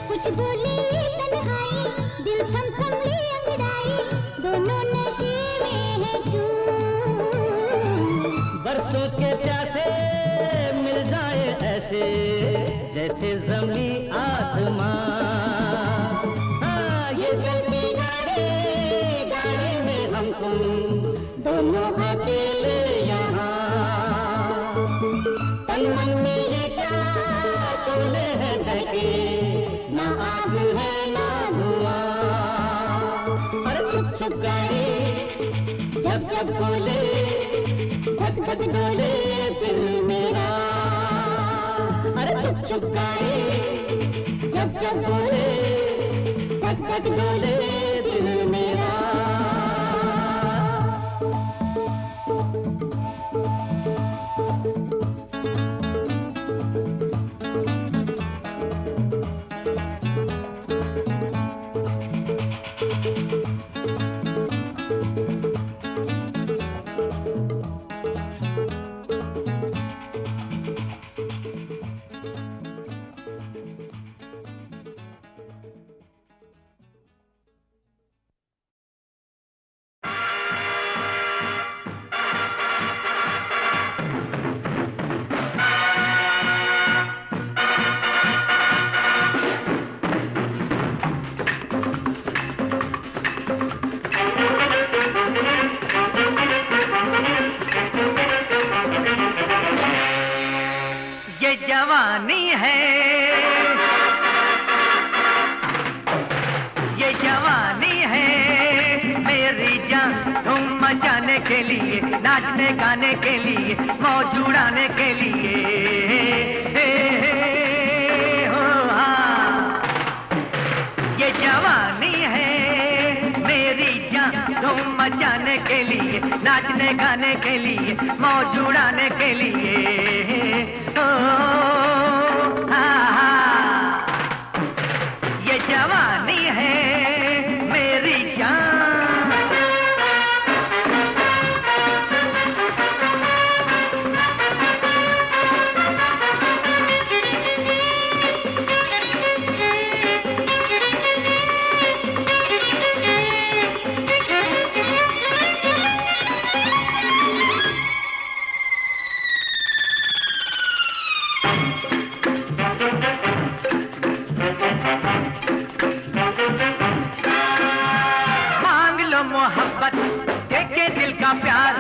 कुछ बोले ये तन्हाई, दिल थम थम ले अंगड़ाई, दोनों नशे में है चूर। बरसों के प्यासे मिल जाए ऐसे, जैसे जमी आसमां। हाँ, ये चलती गाड़ी, गाड़ी में हम तुम दोनों अकेले यहाँ। तन मन में ये क्या शोले है ढके, ना आग है ना धुआं। अरे छुप छुप गाड़ी जब जब बोले, धक धक डोले दिल मेरा। अरे छुप छुप गाड़ी जब जब बोले, धक धक डोले दिल मेरा। जवानी है, ये जवानी है मेरी जान, धूम मचाने के लिए, नाचने गाने के लिए, मौज उड़ाने के लिए। हो हाँ, ये जवानी है मेरी जान, धूम मचाने के लिए, नाचने गाने के लिए, मौज उड़ाने के लिए। ओ हाँ हाँ, ये जवानी है मेरी जान। मोहब्बत देके दिल का प्यार,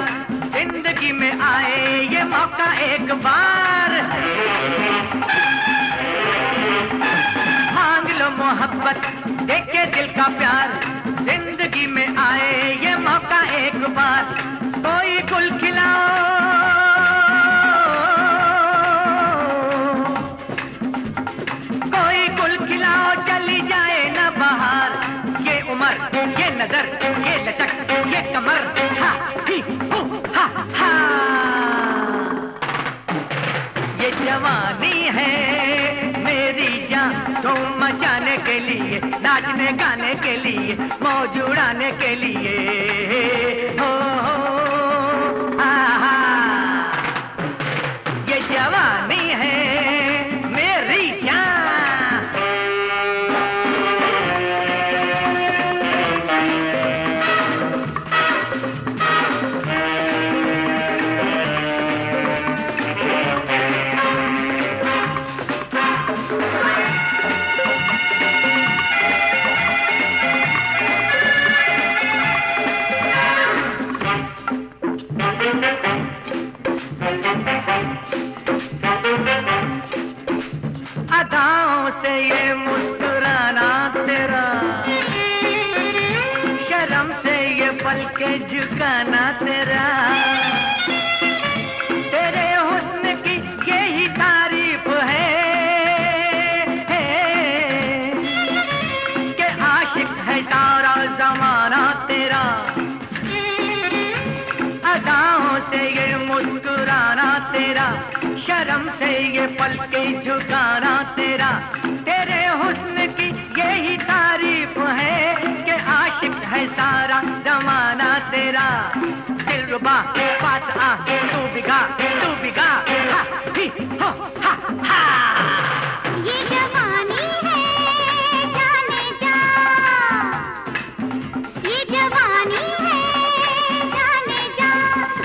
जिंदगी में आए ये मौका एक बार। मांग लो मोहब्बत देके दिल का प्यार, जिंदगी में आए ये मौका एक बार। कोई गुल खिलाओ, कोई गुल खिलाओ, चली जाए ना बाहर। ये उम्र, ये नजर, ये लचक, ये कमर, हा ही हो हा हा। ये जवानी है मेरी जान, धूम मचाने के लिए, नाचने गाने के लिए, मौज उड़ाने के लिए। हो हा हा, ये जवानी है मेरी जान। अदाओं से ये मुस्कुराना तेरा, शर्म से ये पल के झुकाना तेरा, तेरे हुस्न की यही तारीफ है कि आशिक है सारा जमाना तेरा। अदाओं से ये मुस्कुराना तेरा, शर्म से ये पल के झुकाना तेरा, तेरे हुस्न की यही तारीफ है कि आशिक आशिक है सारा जमाना तेरा, दिलरुबा पास आ तू बिगा हा ही हो हा हा। ये जवानी है जाने जा, ये जवानी है जाने जा,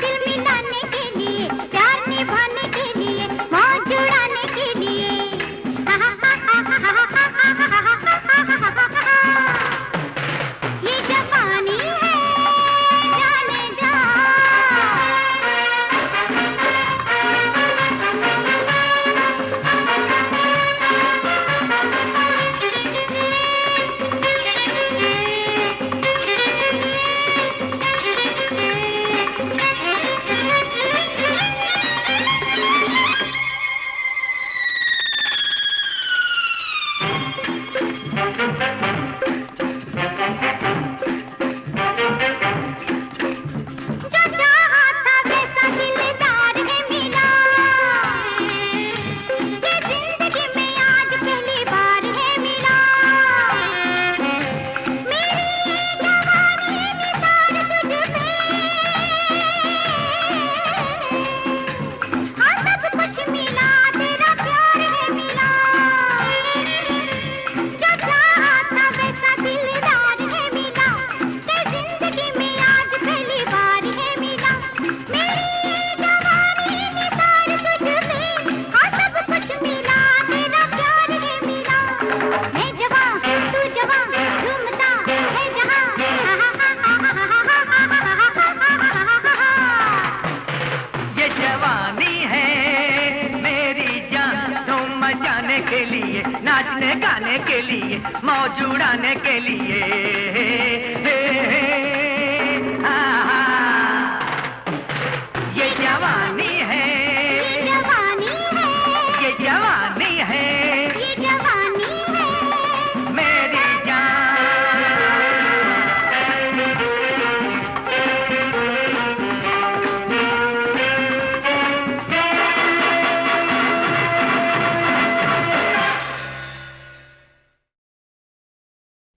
दिल मिलाने के लिए, प्यार निभाने के लिए, मौज जुड़ाने के लिए। ये जवानी है जाने जा। नाचने गाने के लिए, मौज उड़ाने के लिए। ये जवानी